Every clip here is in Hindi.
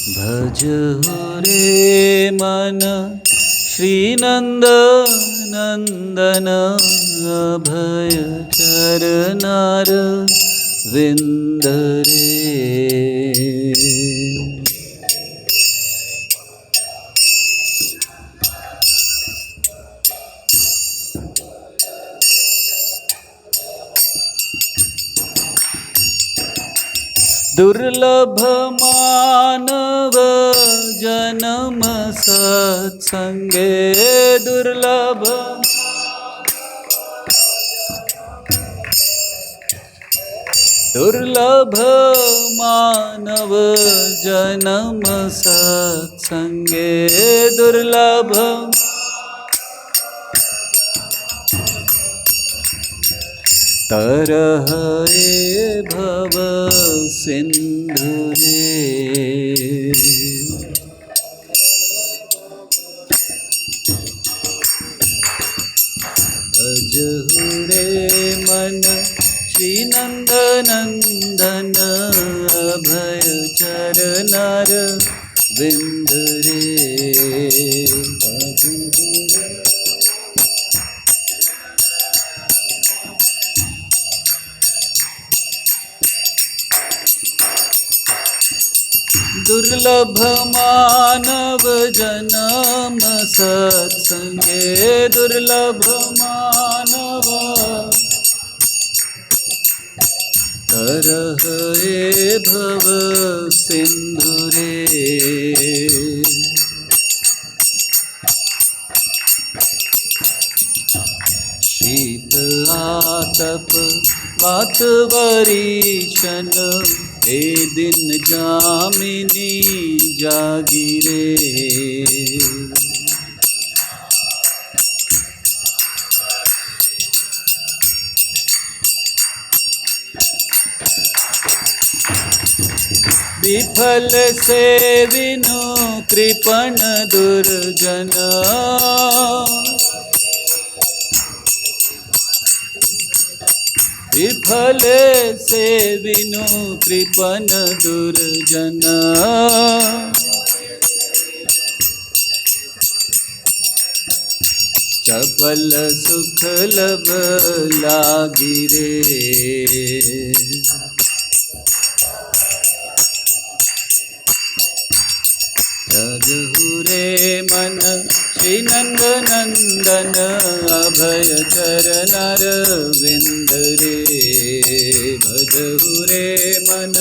भज रे मन श्रीनंद नंदन अभय चरनार विंद रे। दुर्लभ मानव जन्म सत्संगे दुर्लभ मानव जन्म सत्संगे दुर्लभ तरहे भव सिंधु रे। भज रे मन श्री नंद नंदन अभय चरनार विंद रे। दुर्लभ मानव जन्म सत्संगे दुर्लभ मानव तरहे भव सिंधु रे। शीत आतप वात वरीशन हे दिन जामिनी जागिरे। विफल से विनु कृपण दुर्जन विफल से विनु कृपण दुर्जन चपल सुख लब लागी रे। भजहु रे मन श्री नंद नंदन अभय चरनार विंद रे। भजहु रे मन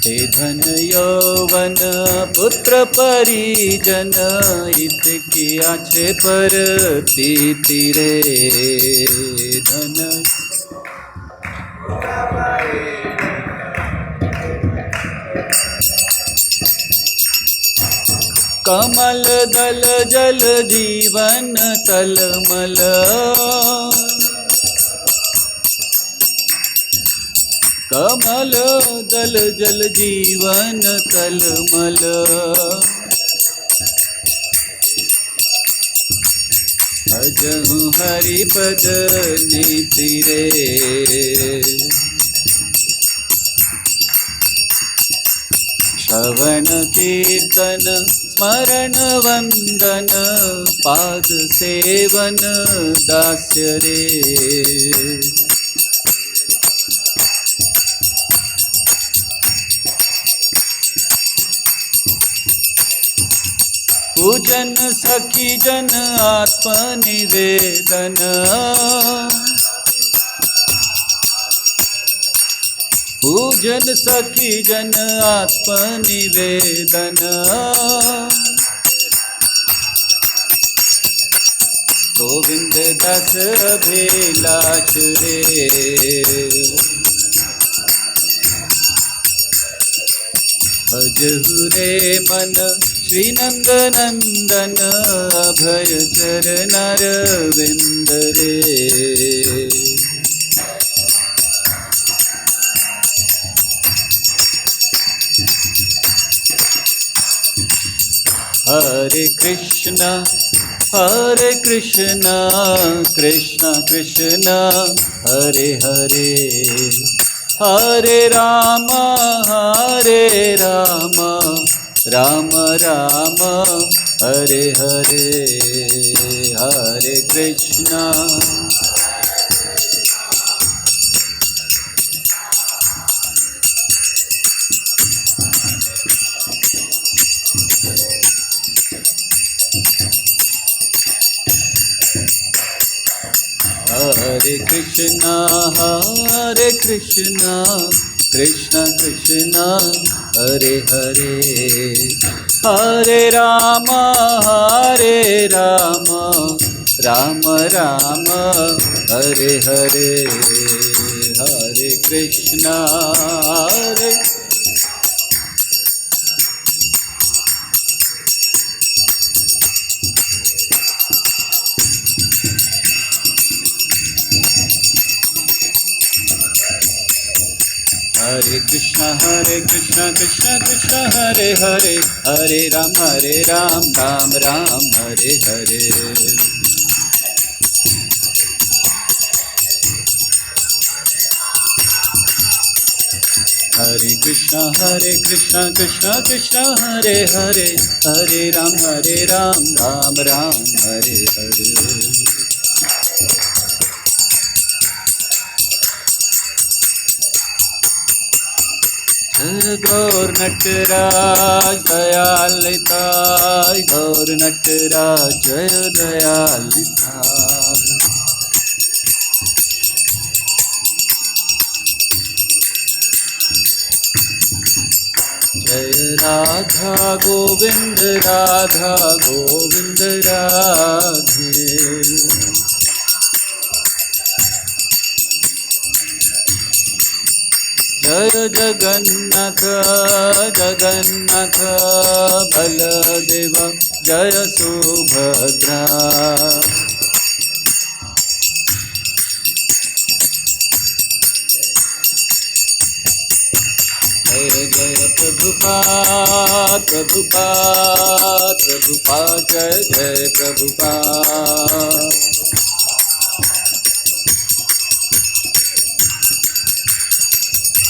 हे धन यौवन पुत्र परिजन हित किया छे पर तीति रे। धन कमल दल जल जीवन तलमल कमल दल जल जीवन तलमल भजहु हरिपद नीति रे। श्रवण कीर्तन स्मरण वंदन पाद सेवन दास्य रे। पूजन सखी जन आत्मनिवेदन पूजन सखी जन आत्मनिवेदन गोविंद दास अभिलाष रे। भजहु रे मन श्री नंद नंदन अभय चरनार विंद रे। हरे Krishna Hare Krishna, Krishna Krishna, Hare Hare, Hare Rama, Hare Rama, Rama Rama, Hare Hare, Hare Krishna. Hare Krishna, Hare Krishna, Krishna Krishna, Hare Hare, Hare Rama, Hare Rama, Rama Rama, Hare Hare, Hare Krishna, Hare Hare Krishna, Krishna Krishna, Hare Hare, Hare Ram, Ram Ram, Hare Hare. Hare Krishna, Krishna Krishna, Hare Hare, Hare Ram, Ram Ram, Hare Hare. गौर नटराज दयाल निताय, गौर नटराज जय दयाल निताय। जय राधा गोविंद राधा गोविंद राधे। जय जगन्नाथ जगन्नाथ बलदेव जय सुभद्रा। जय जय प्रभुपाद प्रभुपाद प्रभुपाद, जय जय प्रभुपाद।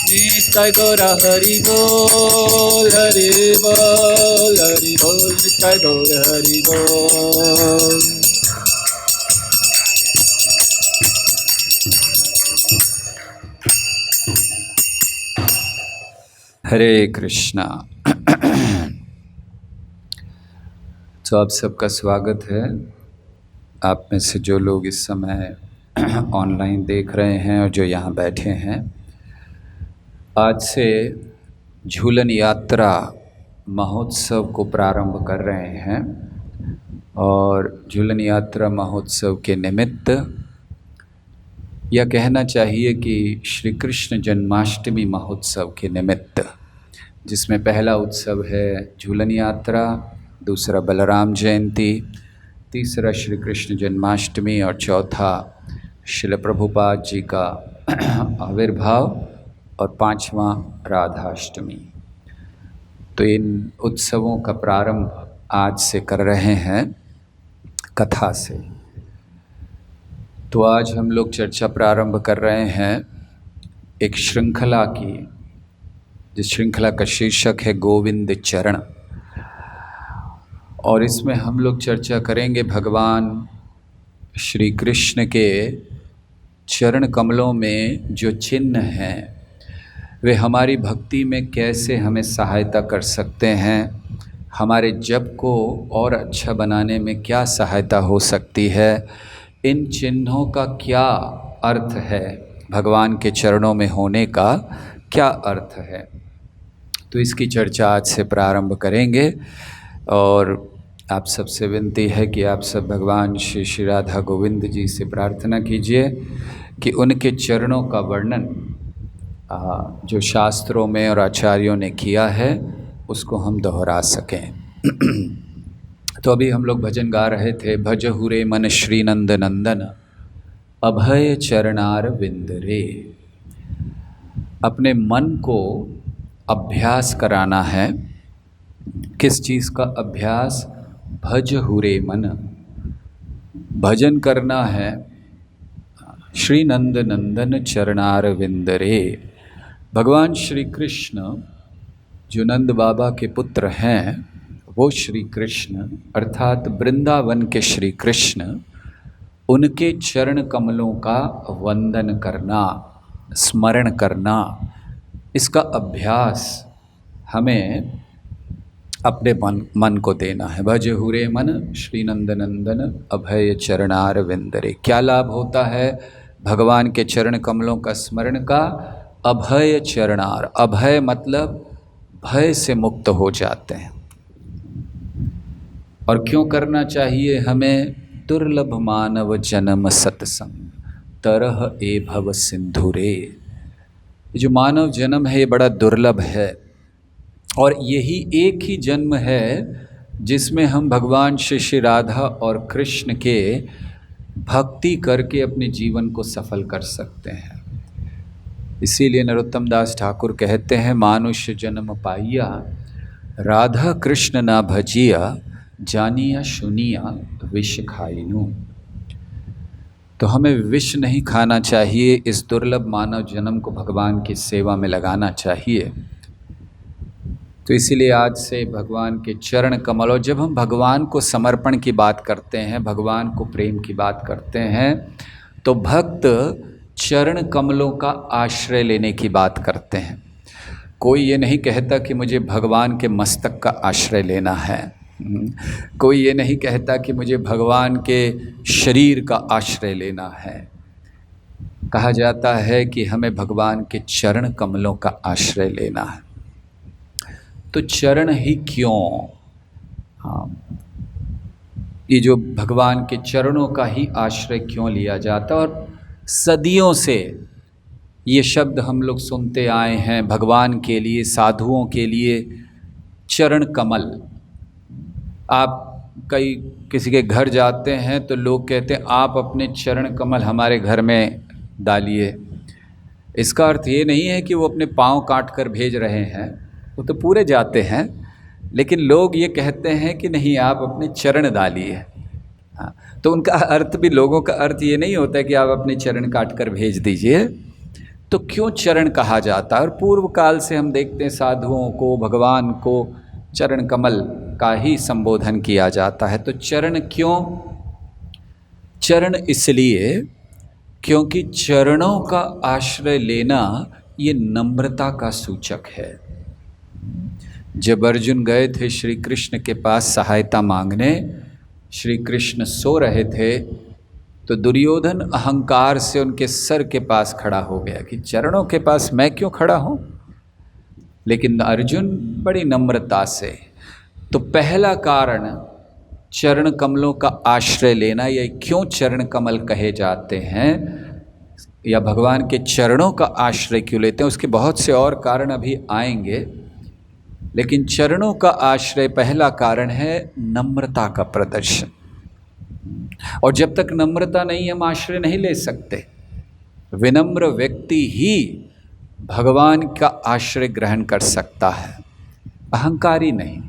नित्य गौर हरि बोल हरि बोल हरि बोल, नित्य गौर हरि बोल। हरे कृष्णा। तो आप सबका स्वागत है। आप में से जो लोग इस समय ऑनलाइन देख रहे हैं और जो यहाँ बैठे हैं, आज से झूलन यात्रा महोत्सव को प्रारंभ कर रहे हैं। और झूलन यात्रा महोत्सव के निमित्त यह कहना चाहिए कि श्री कृष्ण जन्माष्टमी महोत्सव के निमित्त, जिसमें पहला उत्सव है झूलन यात्रा, दूसरा बलराम जयंती, तीसरा श्री कृष्ण जन्माष्टमी और चौथा श्रील प्रभुपाद जी का आविर्भाव और पांचवा राधाष्टमी। तो इन उत्सवों का प्रारंभ आज से कर रहे हैं कथा से। तो आज हम लोग चर्चा प्रारंभ कर रहे हैं एक श्रृंखला की, जिस श्रृंखला का शीर्षक है गोविंद चरण। और इसमें हम लोग चर्चा करेंगे भगवान श्री कृष्ण के चरण कमलों में जो चिन्ह हैं, वे हमारी भक्ति में कैसे हमें सहायता कर सकते हैं, हमारे जप को और अच्छा बनाने में क्या सहायता हो सकती है, इन चिन्हों का क्या अर्थ है, भगवान के चरणों में होने का क्या अर्थ है। तो इसकी चर्चा आज से प्रारंभ करेंगे। और आप सबसे विनती है कि आप सब भगवान श्री श्री राधा गोविंद जी से प्रार्थना कीजिए कि उनके चरणों का वर्णन जो शास्त्रों में और आचार्यों ने किया है उसको हम दोहरा सकें। तो अभी हम लोग भजन गा रहे थे, भज हुरे मन श्री नंद नंदन अभय चरणार विंद रे। अपने मन को अभ्यास कराना है। किस चीज़ का अभ्यास? भज हुरे मन, भजन करना है श्री नंद नंदन चरणार विंदरे। भगवान श्री कृष्ण जो नंद बाबा के पुत्र हैं, वो श्री कृष्ण अर्थात वृंदावन के श्री कृष्ण, उनके चरण कमलों का वंदन करना, स्मरण करना, इसका अभ्यास हमें अपने मन को देना है। भज हुरे मन श्री नंद नंदन अभय चरणार विंदरे। क्या लाभ होता है भगवान के चरण कमलों का स्मरण का? अभय चरणार, अभय मतलब भय से मुक्त हो जाते हैं। और क्यों करना चाहिए हमें? दुर्लभ मानव जन्म सत्संग तरह ए भव सिंधुरे। ये जो मानव जन्म है ये बड़ा दुर्लभ है, और यही एक ही जन्म है जिसमें हम भगवान श्री श्री राधा और कृष्ण के भक्ति करके अपने जीवन को सफल कर सकते हैं। इसीलिए नरोत्तम दास ठाकुर कहते हैं, मानुष्य जन्म पाइया राधा कृष्ण ना भजिया, जानिया सुनिया विष खाइनु। तो हमें विष नहीं खाना चाहिए, इस दुर्लभ मानव जन्म को भगवान की सेवा में लगाना चाहिए। तो इसीलिए आज से भगवान के चरण कमल, और जब हम भगवान को समर्पण की बात करते हैं, भगवान को प्रेम की बात करते हैं, तो भक्त चरण कमलों का आश्रय लेने की बात करते हैं। कोई ये नहीं कहता कि मुझे भगवान के मस्तक का आश्रय लेना है, कोई ये नहीं कहता कि मुझे भगवान के शरीर का आश्रय लेना है। कहा जाता है कि हमें भगवान के चरण कमलों का आश्रय लेना है। तो चरण ही क्यों? हाँ, ये जो भगवान के चरणों का ही आश्रय क्यों लिया जाता? और सदियों से ये शब्द हम लोग सुनते आए हैं भगवान के लिए, साधुओं के लिए चरण कमल। आप किसी के घर जाते हैं तो लोग कहते हैं आप अपने चरण कमल हमारे घर में डालिए। इसका अर्थ ये नहीं है कि वो अपने पाँव काट कर भेज रहे हैं, वो तो पूरे जाते हैं, लेकिन लोग ये कहते हैं कि नहीं आप अपने चरण डालिए। हाँ, तो उनका अर्थ भी, लोगों का अर्थ ये नहीं होता है कि आप अपने चरण काट कर भेज दीजिए। तो क्यों चरण कहा जाता है? और पूर्व काल से हम देखते हैं साधुओं को, भगवान को चरण कमल का ही संबोधन किया जाता है। तो चरण क्यों? चरण इसलिए क्योंकि चरणों का आश्रय लेना ये नम्रता का सूचक है। जब अर्जुन गए थे श्री कृष्ण के पास सहायता मांगने, श्री कृष्ण सो रहे थे, तो दुर्योधन अहंकार से उनके सर के पास खड़ा हो गया कि चरणों के पास मैं क्यों खड़ा हूँ? लेकिन अर्जुन बड़ी नम्रता से। तो पहला कारण चरण कमलों का आश्रय लेना, या क्यों चरण कमल कहे जाते हैं या भगवान के चरणों का आश्रय क्यों लेते हैं, उसके बहुत से और कारण अभी आएंगे। लेकिन चरणों का आश्रय पहला कारण है नम्रता का प्रदर्शन। और जब तक नम्रता नहीं, हम आश्रय नहीं ले सकते। विनम्र व्यक्ति ही भगवान का आश्रय ग्रहण कर सकता है, अहंकारी नहीं।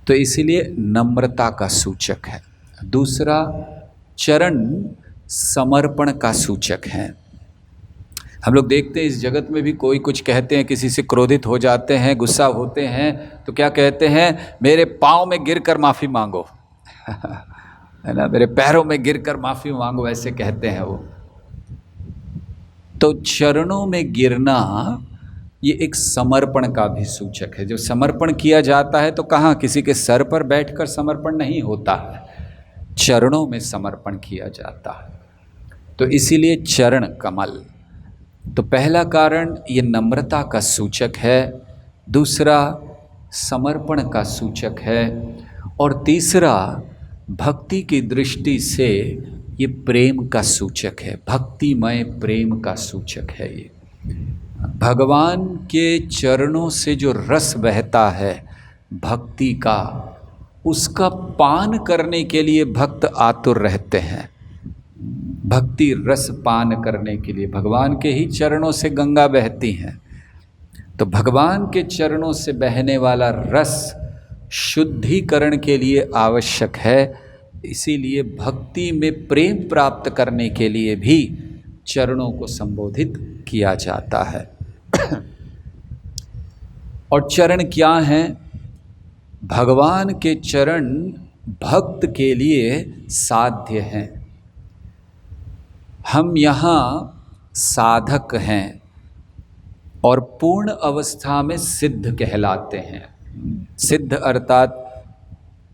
तो इसीलिए नम्रता का सूचक है। दूसरा, चरण समर्पण का सूचक है। हम लोग देखते हैं इस जगत में भी कोई कुछ कहते हैं, किसी से क्रोधित हो जाते हैं, गुस्सा होते हैं, तो क्या कहते हैं? मेरे पाँव में गिरकर माफ़ी मांगो है ना, मेरे पैरों में गिरकर माफ़ी मांगो, ऐसे कहते हैं वो। तो चरणों में गिरना ये एक समर्पण का भी सूचक है। जो समर्पण किया जाता है तो कहाँ, किसी के सर पर बैठकर समर्पण नहीं होता है, चरणों में समर्पण किया जाता है। तो इसीलिए चरण कमल। तो पहला कारण ये नम्रता का सूचक है, दूसरा समर्पण का सूचक है, और तीसरा भक्ति की दृष्टि से ये प्रेम का सूचक है, भक्तिमय प्रेम का सूचक है। ये भगवान के चरणों से जो रस बहता है भक्ति का, उसका पान करने के लिए भक्त आतुर रहते हैं। भक्ति रस पान करने के लिए भगवान के ही चरणों से गंगा बहती हैं। तो भगवान के चरणों से बहने वाला रस शुद्धिकरण के लिए आवश्यक है, इसीलिए भक्ति में प्रेम प्राप्त करने के लिए भी चरणों को संबोधित किया जाता है। और चरण क्या हैं? भगवान के चरण भक्त के लिए साध्य हैं। हम यहाँ साधक हैं और पूर्ण अवस्था में सिद्ध कहलाते हैं। सिद्ध अर्थात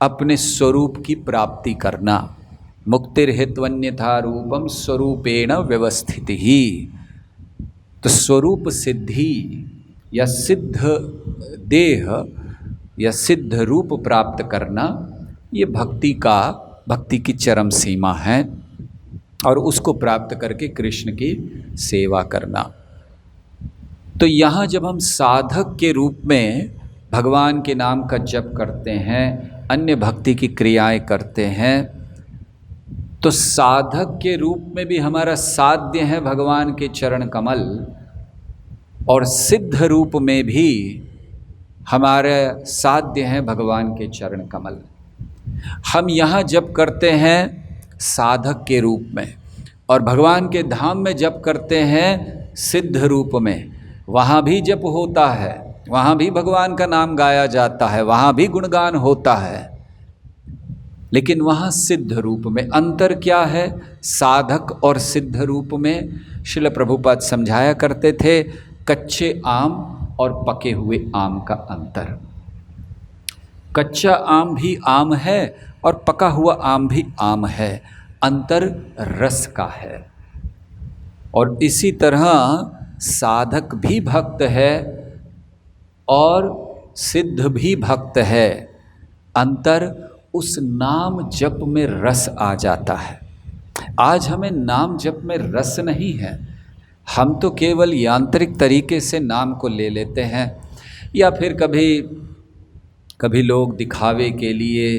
अपने स्वरूप की प्राप्ति करना। मुक्तिर्हित्वन्यथा रूपम स्वरूपेण व्यवस्थिति ही। तो स्वरूप सिद्धि या सिद्ध देह या सिद्ध रूप प्राप्त करना, ये भक्ति की चरम सीमा है। और उसको प्राप्त करके कृष्ण की सेवा करना। तो यहाँ जब हम साधक के रूप में भगवान के नाम का जप करते हैं, अन्य भक्ति की क्रियाएं करते हैं, तो साधक के रूप में भी हमारा साध्य है भगवान के चरण कमल, और सिद्ध रूप में भी हमारे साध्य है भगवान के चरण कमल। हम यहाँ जप करते हैं साधक के रूप में, और भगवान के धाम में जप करते हैं सिद्ध रूप में। वहाँ भी जप होता है, वहाँ भी भगवान का नाम गाया जाता है, वहाँ भी गुणगान होता है, लेकिन वहाँ सिद्ध रूप में। अंतर क्या है साधक और सिद्ध रूप में? श्रील प्रभुपाद समझाया करते थे, कच्चे आम और पके हुए आम का अंतर। कच्चा आम भी आम है और पका हुआ आम भी आम है, अंतर रस का है। और इसी तरह साधक भी भक्त है और सिद्ध भी भक्त है, अंतर उस नाम जप में रस आ जाता है। आज हमें नाम जप में रस नहीं है, हम तो केवल यांत्रिक तरीके से नाम को ले लेते हैं, या फिर कभी लोग दिखावे के लिए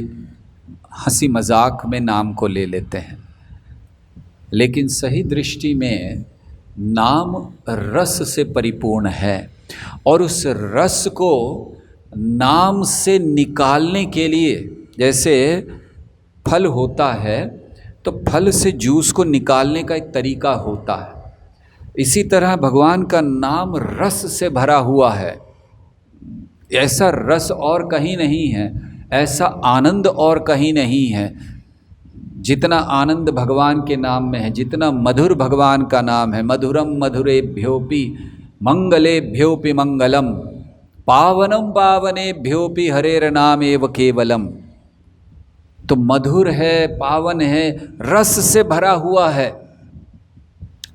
हंसी मजाक में नाम को ले लेते हैं। लेकिन सही दृष्टि में नाम रस से परिपूर्ण है, और उस रस को नाम से निकालने के लिए, जैसे फल होता है तो फल से जूस को निकालने का एक तरीका होता है, इसी तरह भगवान का नाम रस से भरा हुआ है। ऐसा रस और कहीं नहीं है, ऐसा आनंद और कहीं नहीं है। जितना आनंद भगवान के नाम में है, जितना मधुर भगवान का नाम है, मधुरम मधुरेभ्योपि मंगलेभ्योपि मंगलम, पावनम पावनेभ्योपि हरेर नाम एव केवलम। तो मधुर है, पावन है, रस से भरा हुआ है।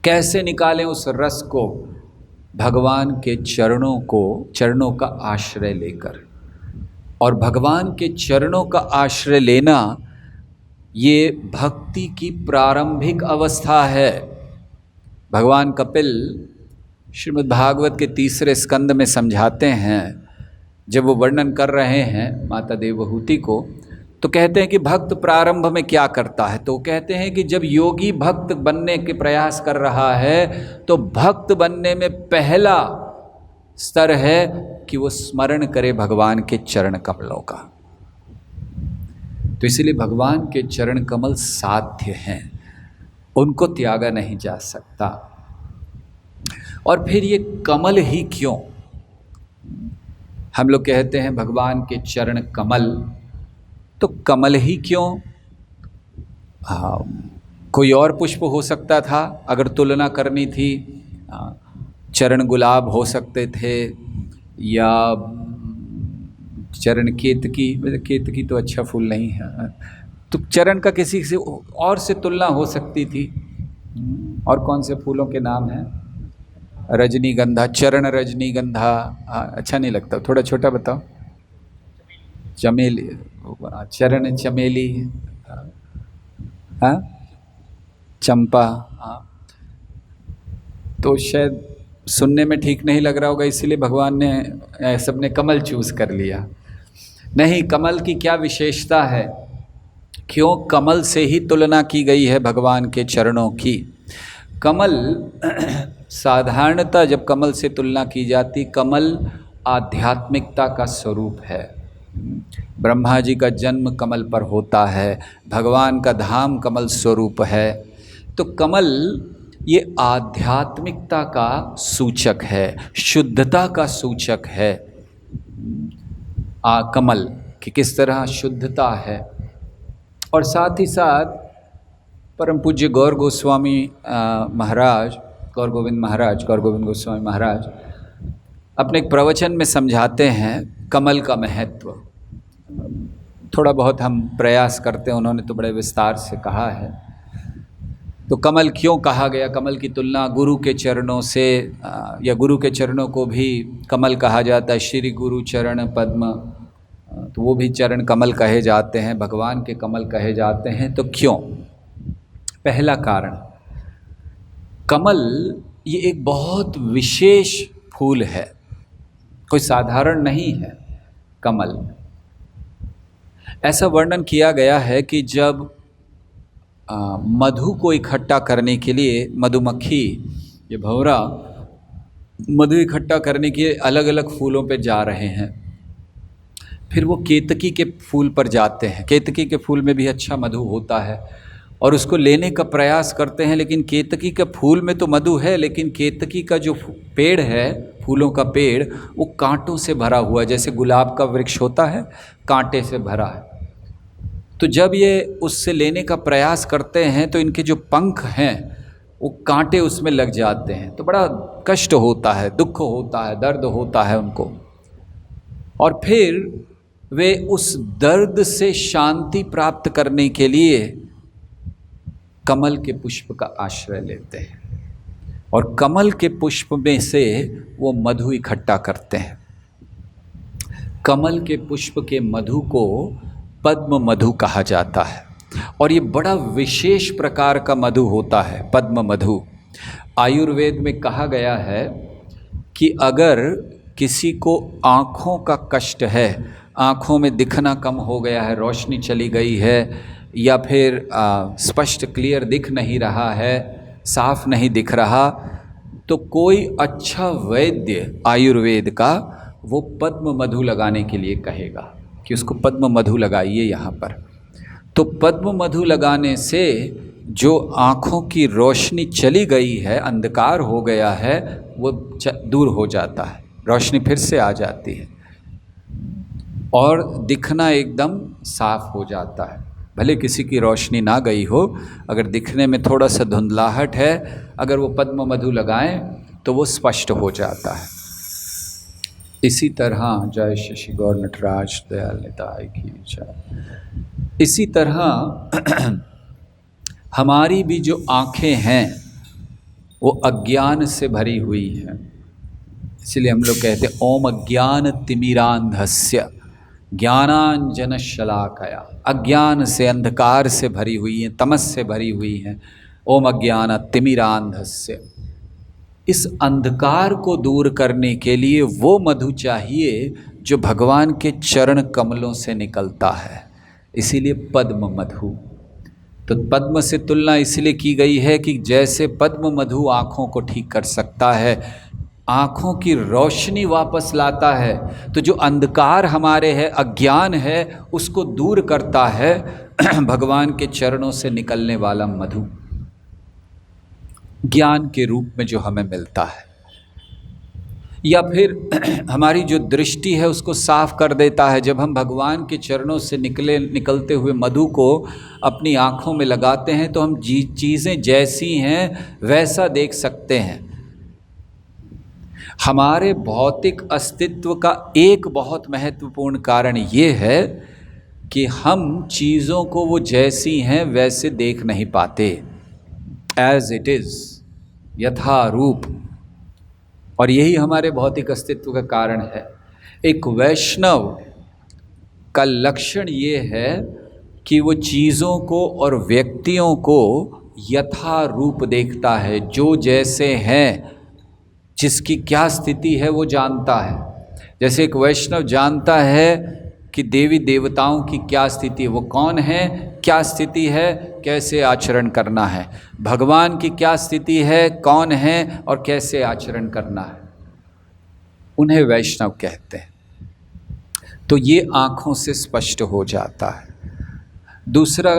कैसे निकालें उस रस को? भगवान के चरणों का आश्रय लेकर। और भगवान के चरणों का आश्रय लेना ये भक्ति की प्रारंभिक अवस्था है। भगवान कपिल श्रीमद् भागवत के 3 स्कंद में समझाते हैं, जब वो वर्णन कर रहे हैं माता देवहूति को, तो कहते हैं कि भक्त प्रारंभ में क्या करता है। तो कहते हैं कि जब योगी भक्त बनने के प्रयास कर रहा है, तो भक्त बनने में पहला स्तर है कि वो स्मरण करे भगवान के चरण कमलों का। तो इसलिए भगवान के चरण कमल साध्य हैं, उनको त्यागा नहीं जा सकता। और फिर ये कमल ही क्यों? हम लोग कहते हैं भगवान के चरण कमल, तो कमल ही क्यों? कोई और पुष्प हो सकता था अगर तुलना करनी थी। चरण गुलाब हो सकते थे, या चरण केतकी तो अच्छा फूल नहीं है, तो चरण का किसी से और से तुलना हो सकती थी। और कौन से फूलों के नाम हैं? रजनीगंधा, चरण रजनीगंधा अच्छा नहीं लगता, थोड़ा छोटा बताओ। चमेली, चरण चमेली, हाँ चंपा। हाँ, तो शायद सुनने में ठीक नहीं लग रहा होगा, इसीलिए भगवान ने सबने कमल चूज कर लिया। नहीं, कमल की क्या विशेषता है? क्यों कमल से ही तुलना की गई है भगवान के चरणों की? कमल साधारणतः जब कमल से तुलना की जाती, कमल आध्यात्मिकता का स्वरूप है। ब्रह्मा जी का जन्म कमल पर होता है, भगवान का धाम कमल स्वरूप है। तो कमल ये आध्यात्मिकता का सूचक है, शुद्धता का सूचक है। कमल कि किस तरह शुद्धता है। और साथ ही साथ परम पूज्य गौर गोस्वामी महाराज, गौर गोविंद गोस्वामी महाराज अपने एक प्रवचन में समझाते हैं कमल का महत्व। थोड़ा बहुत हम प्रयास करते हैं, उन्होंने तो बड़े विस्तार से कहा है। तो कमल क्यों कहा गया, कमल की तुलना गुरु के चरणों से, या गुरु के चरणों को भी कमल कहा जाता है, श्री गुरु चरण पद्म, तो वो भी चरण कमल कहे जाते हैं, भगवान के कमल कहे जाते हैं। तो क्यों? पहला कारण, कमल ये एक बहुत विशेष फूल है, कोई साधारण नहीं है कमल। ऐसा वर्णन किया गया है कि जब मधु को इकट्ठा करने के लिए मधुमक्खी, ये भंवरा मधु इकट्ठा करने के लिए अलग अलग फूलों पे जा रहे हैं, फिर वो केतकी के फूल पर जाते हैं। केतकी के फूल में भी अच्छा मधु होता है और उसको लेने का प्रयास करते हैं, लेकिन केतकी के फूल में तो मधु है, लेकिन केतकी का जो पेड़ है, फूलों का पेड़, वो कांटों से भरा हुआ है। जैसे गुलाब का वृक्ष होता है, कांटे से भरा है। तो जब ये उससे लेने का प्रयास करते हैं तो इनके जो पंख हैं वो कांटे उसमें लग जाते हैं, तो बड़ा कष्ट होता है, दुख होता है, दर्द होता है उनको। और फिर वे उस दर्द से शांति प्राप्त करने के लिए कमल के पुष्प का आश्रय लेते हैं और कमल के पुष्प में से वो मधु इकट्ठा करते हैं। कमल के पुष्प के मधु को पद्म मधु कहा जाता है और ये बड़ा विशेष प्रकार का मधु होता है, पद्म मधु। आयुर्वेद में कहा गया है कि अगर किसी को आँखों का कष्ट है, आँखों में दिखना कम हो गया है, रोशनी चली गई है, या फिर स्पष्ट क्लियर दिख नहीं रहा है, साफ नहीं दिख रहा, तो कोई अच्छा वैद्य आयुर्वेद का वो पद्म मधु लगाने के लिए कहेगा कि उसको पद्म मधु लगाइए यहाँ पर। तो पद्म मधु लगाने से जो आँखों की रोशनी चली गई है, अंधकार हो गया है, वो दूर हो जाता है, रोशनी फिर से आ जाती है और दिखना एकदम साफ हो जाता है। भले किसी की रोशनी ना गई हो, अगर दिखने में थोड़ा सा धुंधलाहट है, अगर वो पद्म मधु लगाएं तो वो स्पष्ट हो जाता है। इसी तरह जय शशि गौर नटराज दयाल निताय की जय। इसी तरह हमारी भी जो आँखें हैं वो अज्ञान से भरी हुई हैं, इसलिए हम लोग कहते हैं ओम अज्ञान तिमिरांधस्य ज्ञानांजन शलाकया। अज्ञान से, अंधकार से भरी हुई हैं, तमस से भरी हुई हैं। ओम अज्ञान तिमिरांधस्य, इस अंधकार को दूर करने के लिए वो मधु चाहिए जो भगवान के चरण कमलों से निकलता है, इसीलिए पद्म मधु। तो पद्म से तुलना इसलिए की गई है कि जैसे पद्म मधु आँखों को ठीक कर सकता है, आँखों की रोशनी वापस लाता है, तो जो अंधकार हमारे है, अज्ञान है, उसको दूर करता है भगवान के चरणों से निकलने वाला मधु, ज्ञान के रूप में जो हमें मिलता है। या फिर हमारी जो दृष्टि है उसको साफ कर देता है। जब हम भगवान के चरणों से निकलते हुए मधु को अपनी आँखों में लगाते हैं तो हम चीज़ें जैसी हैं वैसा देख सकते हैं। हमारे भौतिक अस्तित्व का एक बहुत महत्वपूर्ण कारण ये है कि हम चीज़ों को वो जैसी हैं वैसे देख नहीं पाते, एज इट इज़, यथारूप। और यही हमारे भौतिक अस्तित्व का कारण है। एक वैष्णव का लक्षण ये है कि वो चीज़ों को और व्यक्तियों को यथारूप देखता है, जो जैसे हैं, जिसकी क्या स्थिति है वो जानता है। जैसे एक वैष्णव जानता है कि देवी देवताओं की क्या स्थिति है, वो कौन है, क्या स्थिति है, कैसे आचरण करना है, भगवान की क्या स्थिति है, कौन है और कैसे आचरण करना है, उन्हें वैष्णव कहते हैं। तो ये आँखों से स्पष्ट हो जाता है। दूसरा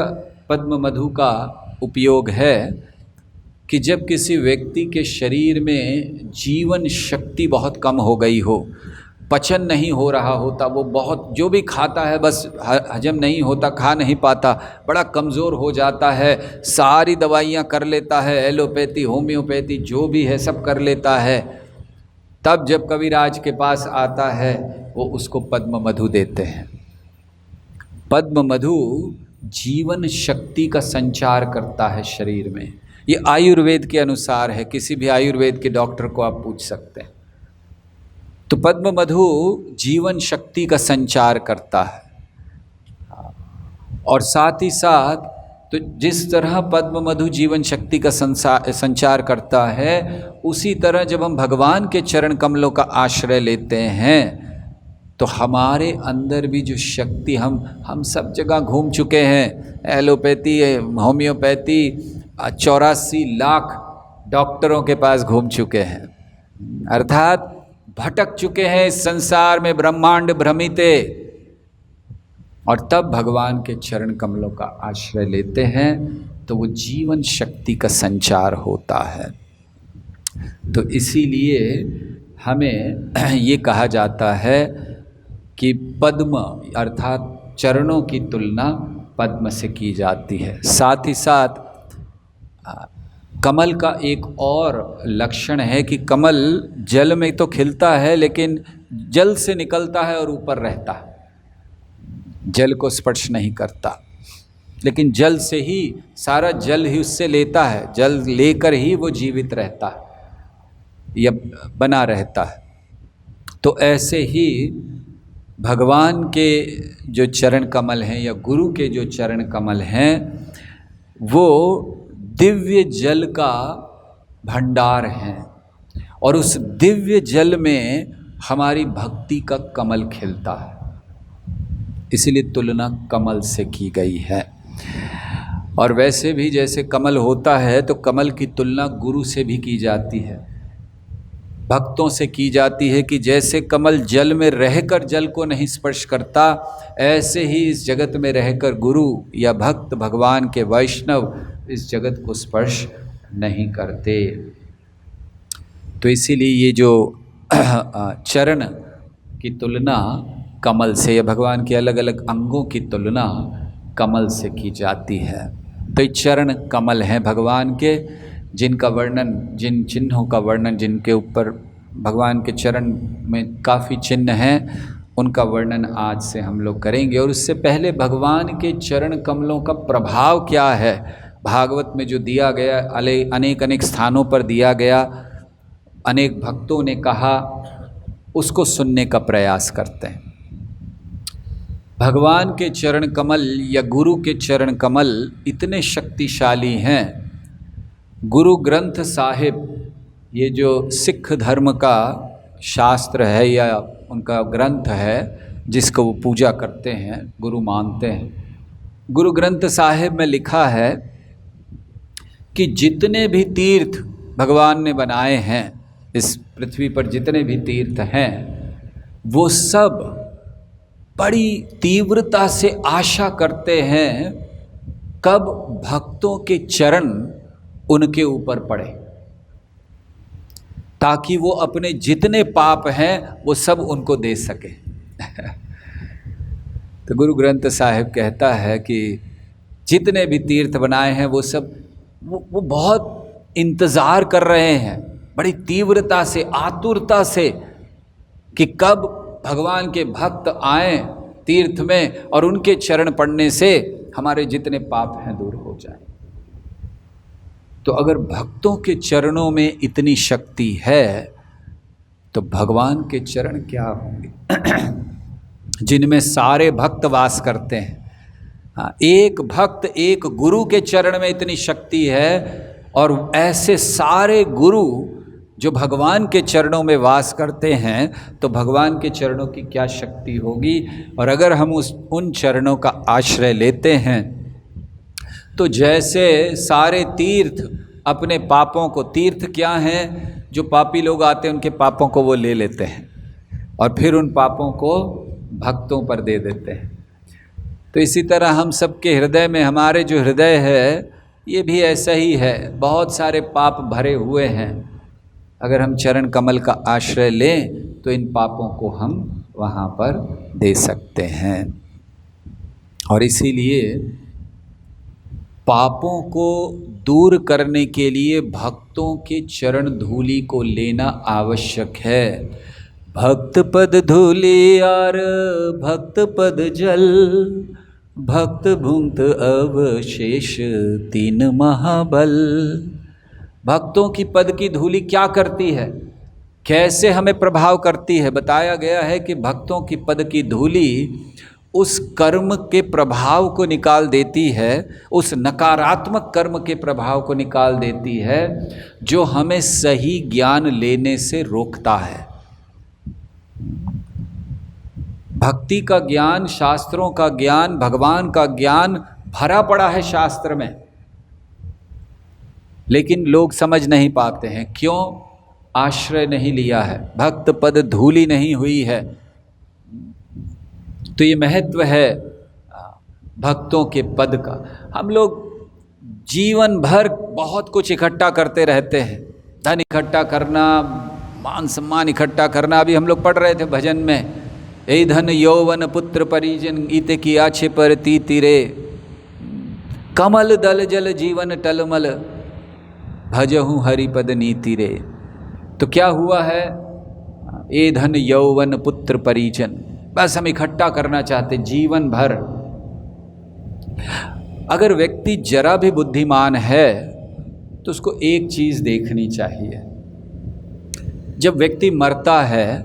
पद्म मधु का उपयोग है कि जब किसी व्यक्ति के शरीर में जीवन शक्ति बहुत कम हो गई हो, पचन नहीं हो रहा होता, वो बहुत जो भी खाता है बस हजम नहीं होता, खा नहीं पाता, बड़ा कमज़ोर हो जाता है, सारी दवाइयाँ कर लेता है, एलोपैथी होम्योपैथी जो भी है सब कर लेता है, तब जब कविराज के पास आता है वो उसको पद्म मधु देते हैं। पद्म मधु जीवन शक्ति का संचार करता है शरीर में। ये आयुर्वेद के अनुसार है, किसी भी आयुर्वेद के डॉक्टर को आप पूछ सकते हैं। तो पद्म मधु जीवन शक्ति का संचार करता है। और साथ ही साथ तो जिस तरह पद्म मधु जीवन शक्ति का संचार करता है, उसी तरह जब हम भगवान के चरण कमलों का आश्रय लेते हैं तो हमारे अंदर भी जो शक्ति, हम सब जगह घूम चुके हैं, एलोपैथी होम्योपैथी 84 लाख डॉक्टरों के पास घूम चुके हैं, अर्थात भटक चुके हैं इस संसार में, ब्रह्मांड भ्रमिते, और तब भगवान के चरण कमलों का आश्रय लेते हैं तो वो जीवन शक्ति का संचार होता है। तो इसीलिए हमें ये कहा जाता है कि पद्म अर्थात चरणों की तुलना पद्म से की जाती है। साथ ही साथ कमल का एक और लक्षण है कि कमल जल में तो खिलता है लेकिन जल से निकलता है और ऊपर रहता है, जल को स्पर्श नहीं करता, लेकिन जल से ही, सारा जल ही उससे लेता है, जल लेकर ही वो जीवित रहता है या बना रहता है। तो ऐसे ही भगवान के जो चरण कमल हैं या गुरु के जो चरण कमल हैं वो दिव्य जल का भंडार हैं, और उस दिव्य जल में हमारी भक्ति का कमल खिलता है। इसलिए तुलना कमल से की गई है। और वैसे भी जैसे कमल होता है तो कमल की तुलना गुरु से भी की जाती है, भक्तों से की जाती है कि जैसे कमल जल में रहकर जल को नहीं स्पर्श करता, ऐसे ही इस जगत में रहकर गुरु या भक्त, भगवान के वैष्णव इस जगत को स्पर्श नहीं करते। तो इसीलिए ये जो चरण की तुलना कमल से या भगवान के अलग अलग अंगों की तुलना कमल से की जाती है। तो ये चरण कमल हैं भगवान के, जिनका वर्णन, जिन चिन्हों का वर्णन, जिनके ऊपर भगवान के चरण में काफ़ी चिन्ह हैं, उनका वर्णन आज से हम लोग करेंगे। और उससे पहले भगवान के चरण कमलों का प्रभाव क्या है, भागवत में जो दिया गया, अनेक अनेक स्थानों पर दिया गया, अनेक भक्तों ने कहा, उसको सुनने का प्रयास करते हैं। भगवान के चरण कमल या गुरु के चरण कमल इतने शक्तिशाली हैं। गुरु ग्रंथ साहिब, ये जो सिख धर्म का शास्त्र है या उनका ग्रंथ है जिसको वो पूजा करते हैं, गुरु मानते हैं, गुरु ग्रंथ साहिब में लिखा है कि जितने भी तीर्थ भगवान ने बनाए हैं इस पृथ्वी पर, जितने भी तीर्थ हैं, वो सब बड़ी तीव्रता से आशा करते हैं कब भक्तों के चरण उनके ऊपर पड़े, ताकि वो अपने जितने पाप हैं वो सब उनको दे सके। तो गुरु ग्रंथ साहिब कहता है कि जितने भी तीर्थ बनाए हैं वो सब वो बहुत इंतज़ार कर रहे हैं बड़ी तीव्रता से, आतुरता से, कि कब भगवान के भक्त आएं तीर्थ में और उनके चरण पड़ने से हमारे जितने पाप हैं दूर हो जाए। तो अगर भक्तों के चरणों में इतनी शक्ति है तो भगवान के चरण क्या होंगे जिनमें सारे भक्त वास करते हैं। हाँ, एक भक्त, एक गुरु के चरण में इतनी शक्ति है, और ऐसे सारे गुरु जो भगवान के चरणों में वास करते हैं तो भगवान के चरणों की क्या शक्ति होगी। और अगर हम उन चरणों का आश्रय लेते हैं तो जैसे सारे तीर्थ अपने पापों को, तीर्थ क्या हैं, जो पापी लोग आते हैं उनके पापों को वो ले लेते हैं और फिर उन पापों को भक्तों पर दे देते हैं। तो इसी तरह हम सबके हृदय में, हमारे जो हृदय है ये भी ऐसा ही है, बहुत सारे पाप भरे हुए हैं। अगर हम चरण कमल का आश्रय लें तो इन पापों को हम वहाँ पर दे सकते हैं। और इसीलिए पापों को दूर करने के लिए भक्तों के चरण धूलि को लेना आवश्यक है। भक्त पद धूलि और भक्त पद जल, भक्त भुंक्त अवशेष तीन महाबल। भक्तों की पद की धूलि क्या करती है, कैसे हमें प्रभाव करती है? बताया गया है कि भक्तों की पद की धूलि उस कर्म के प्रभाव को निकाल देती है, उस नकारात्मक कर्म के प्रभाव को निकाल देती है जो हमें सही ज्ञान लेने से रोकता है। भक्ति का ज्ञान, शास्त्रों का ज्ञान, भगवान का ज्ञान भरा पड़ा है शास्त्र में, लेकिन लोग समझ नहीं पाते हैं। क्यों? आश्रय नहीं लिया है, भक्त पद धूलि नहीं हुई है। तो ये महत्व है भक्तों के पद का। हम लोग जीवन भर बहुत कुछ इकट्ठा करते रहते हैं, धन इकट्ठा करना, मान सम्मान इकट्ठा करना। अभी हम लोग पढ़ रहे थे भजन में, ए धन यौवन पुत्र परिजन ईते की आछे पर तीतिरे, कमल दल जल जीवन टलमल, भजहूँ हरिपद नीति रे। तो क्या हुआ है? ए धन यौवन पुत्र परिजन, बस हम इकट्ठा करना चाहते जीवन भर। अगर व्यक्ति जरा भी बुद्धिमान है तो उसको एक चीज़ देखनी चाहिए। जब व्यक्ति मरता है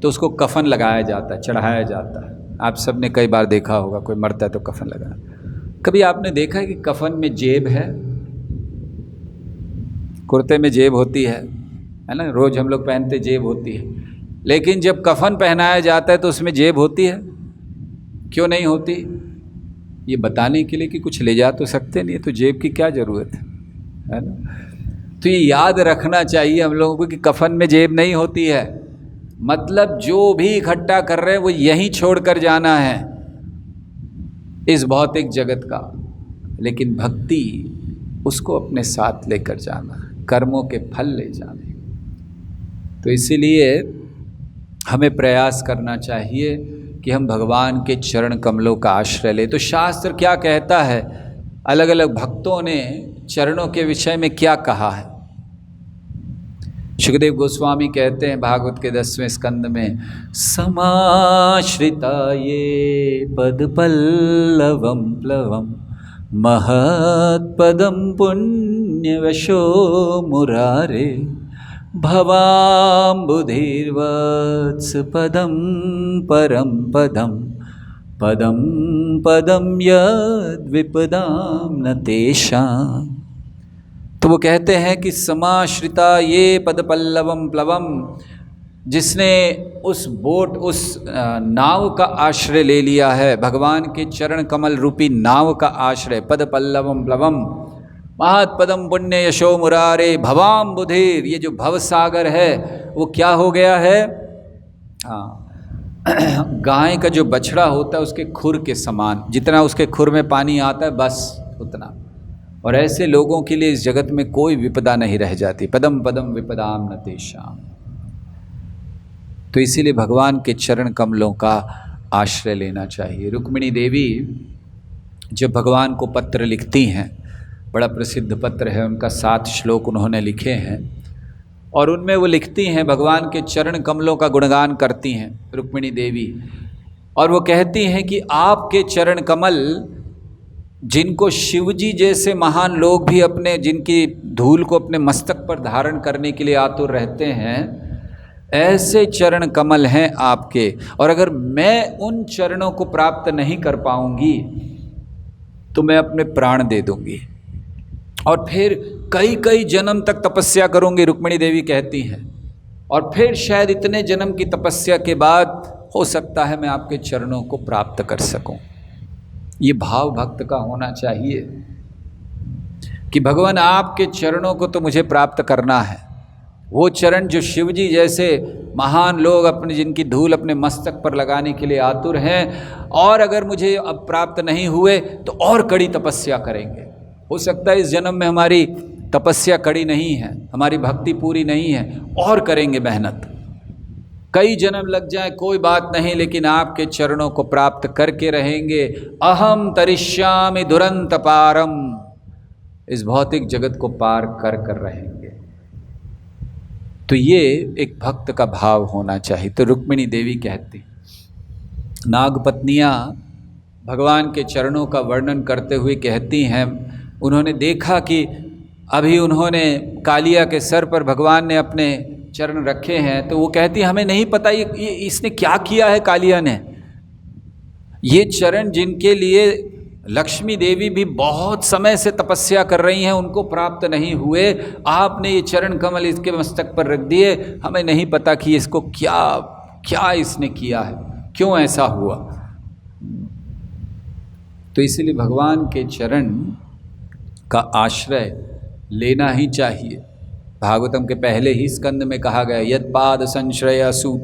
तो उसको कफन लगाया जाता है, चढ़ाया जाता है। आप सब ने कई बार देखा होगा, कोई मरता है तो कफन लगाया। कभी आपने देखा है कि कफन में जेब है? कुर्ते में जेब होती है ना, रोज़ हम लोग पहनते जेब होती है, लेकिन जब कफन पहनाया जाता है तो उसमें जेब होती है? क्यों नहीं होती? ये बताने के लिए कि कुछ ले जा तो सकते नहीं, तो जेब की क्या ज़रूरत है ना? तो ये याद रखना चाहिए हम लोगों को कि कफन में जेब नहीं होती है। मतलब जो भी इकट्ठा कर रहे हैं वो यहीं छोड़कर जाना है इस भौतिक जगत का, लेकिन भक्ति उसको अपने साथ लेकर जाना, कर्मों के फल ले जाने। तो इसीलिए हमें प्रयास करना चाहिए कि हम भगवान के चरण कमलों का आश्रय लें। तो शास्त्र क्या कहता है, अलग अलग भक्तों ने चरणों के विषय में क्या कहा है? सुखदेव गोस्वामी कहते हैं भागवत के 10वें स्कंद में, समाश्रिता ये पद पल्लवम प्लवम, महत्पदम पुण्यवशो मुरारे, भवाम्बुधिर्वत्स पदम परम पदम, पदम पदम यद्विपदाम न तेषाम्। तो वो कहते हैं कि समाश्रिता ये पद पल्लवम प्लवम, जिसने उस बोट, उस नाव का आश्रय ले लिया है, भगवान के चरण कमल रूपी नाव का आश्रय, पद पल्लवम प्लवम, महत्पदम पुण्य यशो मुरारे, भवाम बुधिर, ये जो भव सागर है वो क्या हो गया है? हाँ, गाय का जो बछड़ा होता है उसके खुर के समान, जितना उसके खुर में पानी आता है बस उतना। और ऐसे लोगों के लिए इस जगत में कोई विपदा नहीं रह जाती। पदम पदम विपदाम न तेषाम्। तो इसीलिए भगवान के चरण कमलों का आश्रय लेना चाहिए। रुक्मिणी देवी जब भगवान को पत्र लिखती हैं, बड़ा प्रसिद्ध पत्र है उनका, 7 श्लोक उन्होंने लिखे हैं, और उनमें वो लिखती हैं, भगवान के चरण कमलों का गुणगान करती हैं रुक्मिणी देवी। और वो कहती हैं कि आपके चरण कमल, जिनको शिवजी जैसे महान लोग भी अपने, जिनकी धूल को अपने मस्तक पर धारण करने के लिए आतुर रहते हैं, ऐसे चरण कमल हैं आपके। और अगर मैं उन चरणों को प्राप्त नहीं कर पाऊंगी तो मैं अपने प्राण दे दूंगी और फिर कई कई जन्म तक तपस्या करूंगी, रुक्मिणी देवी कहती हैं, और फिर शायद इतने जन्म की तपस्या के बाद हो सकता है मैं आपके चरणों को प्राप्त कर सकूं। ये भाव भक्त का होना चाहिए कि भगवान आपके चरणों को तो मुझे प्राप्त करना है, वो चरण जो शिवजी जैसे महान लोग अपने जिनकी धूल अपने मस्तक पर लगाने के लिए आतुर हैं, और अगर मुझे अब प्राप्त नहीं हुए तो और कड़ी तपस्या करेंगे। हो सकता है इस जन्म में हमारी तपस्या कड़ी नहीं है, हमारी भक्ति पूरी नहीं है, और करेंगे मेहनत, कई जन्म लग जाए कोई बात नहीं, लेकिन आपके चरणों को प्राप्त करके रहेंगे। अहम तरिष्यामि दुरंत पारम, इस भौतिक जगत को पार कर कर रहेंगे। तो ये एक भक्त का भाव होना चाहिए। तो रुक्मिणी देवी कहती, नागपत्नियाँ भगवान के चरणों का वर्णन करते हुए कहती हैं, उन्होंने देखा कि अभी उन्होंने कालिया के सर पर भगवान ने अपने चरण रखे हैं, तो वो कहती हमें नहीं पता ये इसने क्या किया है कालिया ने। ये चरण जिनके लिए लक्ष्मी देवी भी बहुत समय से तपस्या कर रही हैं, उनको प्राप्त नहीं हुए, आपने ये चरण कमल इसके मस्तक पर रख दिए, हमें नहीं पता कि इसको क्या क्या इसने किया है, क्यों ऐसा हुआ। तो इसलिए भगवान के चरण का आश्रय लेना ही चाहिए। भागवतम के पहले ही स्कंद में कहा गया, यद पाद संश्रय सूत,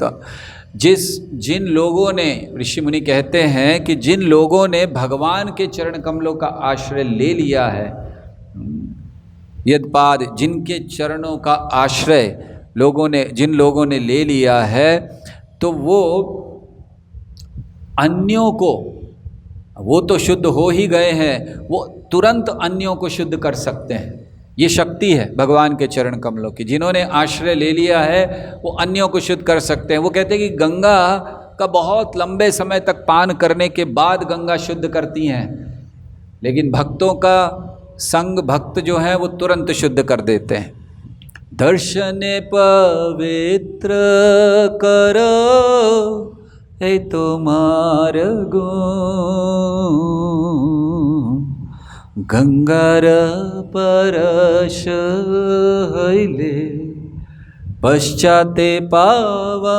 जिन लोगों ने, ऋषि मुनि कहते हैं कि जिन लोगों ने भगवान के चरण कमलों का आश्रय ले लिया है, यदपाद, जिनके चरणों का आश्रय जिन लोगों ने ले लिया है, तो वो अन्यों को, वो तो शुद्ध हो ही गए हैं, वो तुरंत अन्यों को शुद्ध कर सकते हैं। ये शक्ति है भगवान के चरण कमलों की। जिन्होंने आश्रय ले लिया है वो अन्यों को शुद्ध कर सकते हैं। वो कहते हैं कि गंगा का बहुत लंबे समय तक पान करने के बाद गंगा शुद्ध करती हैं, लेकिन भक्तों का संग भक्त जो है वो तुरंत शुद्ध कर देते हैं। दर्शने पवित्र करो हे तुम्हार गुण, गंगार परश हईले पश्चाते पावा।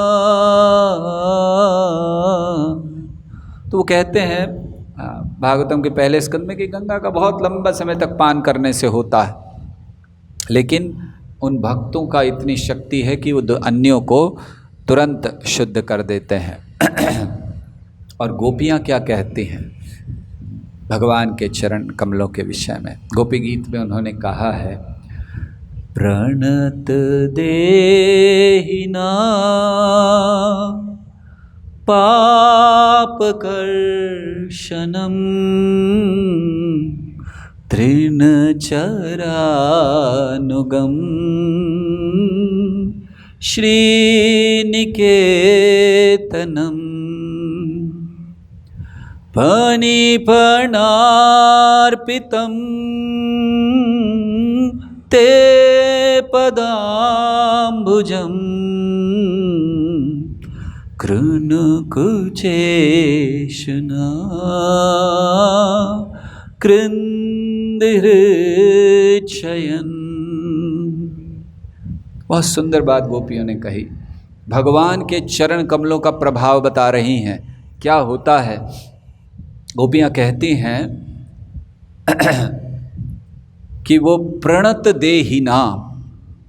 तो वो कहते हैं भागवतम के पहले स्कंद में कि गंगा का बहुत लंबा समय तक पान करने से होता है, लेकिन उन भक्तों का इतनी शक्ति है कि वो अन्यों को तुरंत शुद्ध कर देते हैं। और गोपियाँ क्या कहती हैं भगवान के चरण कमलों के विषय में? गोपी गीत में उन्होंने कहा है, प्रणत देहिना पाप कर्षणम तृणचरानुगम श्रीनिकेतनम फणिफणार्पितं ते पदाम्बुजं कृणकुचेशना कृन्दिहृच्छयन्। बहुत सुंदर बात गोपियों ने कही, भगवान के चरण कमलों का प्रभाव बता रही हैं। क्या होता है? गोपियाँ कहती हैं कि वो प्रणत देहिनाम,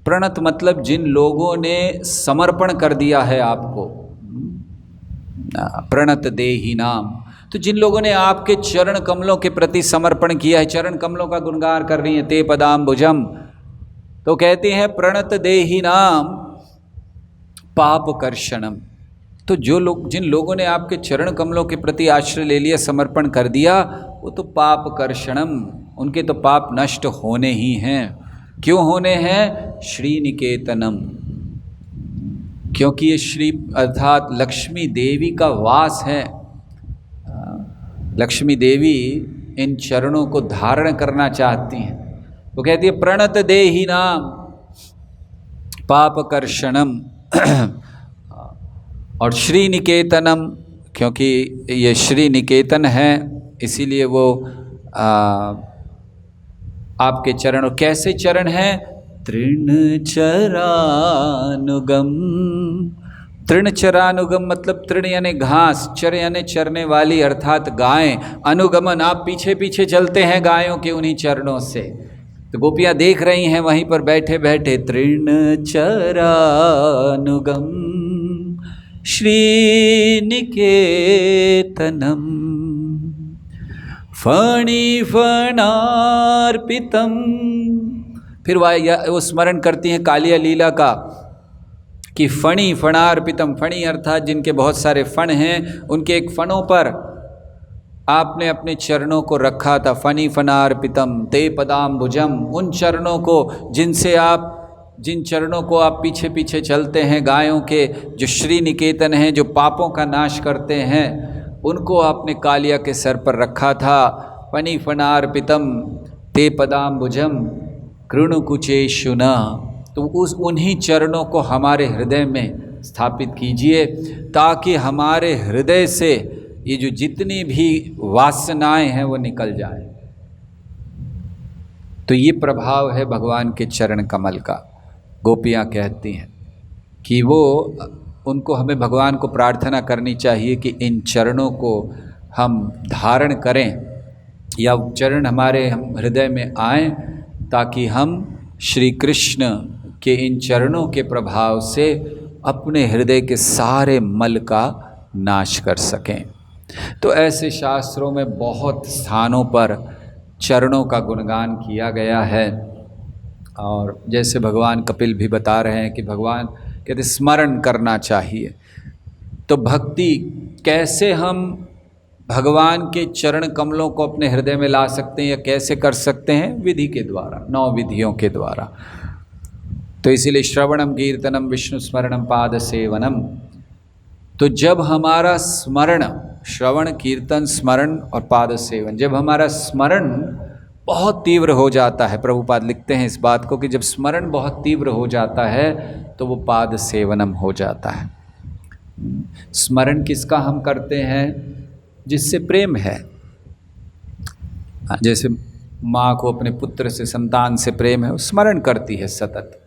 प्रणत मतलब जिन लोगों ने समर्पण कर दिया है आपको, प्रणत देहिनाम, तो जिन लोगों ने आपके चरण कमलों के प्रति समर्पण किया है, चरण कमलों का गुणगान कर रही हैं, ते पदाम्बुजम, तो कहते हैं प्रणत देहिनाम पाप कर्षणम। तो जिन लोगों ने आपके चरण कमलों के प्रति आश्रय ले लिया, समर्पण कर दिया, वो तो पाप कर्षणम, उनके तो पाप नष्ट होने ही हैं। क्यों होने हैं? श्रीनिकेतनम, क्योंकि ये श्री अर्थात लक्ष्मी देवी का वास है। लक्ष्मी देवी इन चरणों को धारण करना चाहती हैं। वो कहती है प्रणत देहि नाम पाप कर्षणम और श्रीनिकेतनम, क्योंकि ये श्रीनिकेतन है इसीलिए वो आपके चरण, कैसे चरण हैं? तृणचरानुगम, तृणचरानुगम मतलब तृण यानी घास, चर यानी चरने वाली अर्थात गाय, अनुगमन आप पीछे पीछे चलते हैं गायों के उन्हीं चरणों से। तो गोपियाँ देख रही हैं वहीं पर बैठे बैठे, तृण चरानुगम श्रीनिकेतनम फणिफणार्पितम। फिर वो स्मरण करती हैं कालिया लीला का कि फणी फणार्पितम, फणी अर्थात जिनके बहुत सारे फण हैं, उनके एक फणों पर आपने अपने चरणों को रखा था। फणी फणार्पितम ते पदाम्बुजम, उन चरणों को जिन चरणों को आप पीछे पीछे चलते हैं, गायों के, जो श्री निकेतन हैं, जो पापों का नाश करते हैं, उनको आपने कालिया के सर पर रखा था। फणी फणार्पितम ते पदाम्बुजम कृणुकुचेशुना, तो उन्हीं चरणों को हमारे हृदय में स्थापित कीजिए, ताकि हमारे हृदय से ये जो जितनी भी वासनाएं हैं वो निकल जाए। तो ये प्रभाव है भगवान के चरण कमल का। गोपियाँ कहती हैं कि उनको हमें भगवान को प्रार्थना करनी चाहिए कि इन चरणों को हम धारण करें, या चरण हमारे हृदय में आएं, ताकि हम श्री कृष्ण के इन चरणों के प्रभाव से अपने हृदय के सारे मल का नाश कर सकें। तो ऐसे शास्त्रों में बहुत स्थानों पर चरणों का गुणगान किया गया है। और जैसे भगवान कपिल भी बता रहे हैं कि भगवान कहते स्मरण करना चाहिए। तो भक्ति कैसे हम भगवान के चरण कमलों को अपने हृदय में ला सकते हैं, या कैसे कर सकते हैं? विधि के द्वारा, 9 विधियों के द्वारा। तो इसीलिए श्रवणम कीर्तनम विष्णु स्मरणम पाद सेवनम। तो जब हमारा स्मरण, श्रवण कीर्तन स्मरण और पाद सेवन, जब हमारा स्मरण बहुत तीव्र हो जाता है, प्रभुपाद लिखते हैं इस बात को कि जब स्मरण बहुत तीव्र हो जाता है तो वो पाद सेवनम हो जाता है। स्मरण किसका हम करते हैं? जिससे प्रेम है। जैसे माँ को अपने पुत्र से, संतान से प्रेम है, वो स्मरण करती है सतत।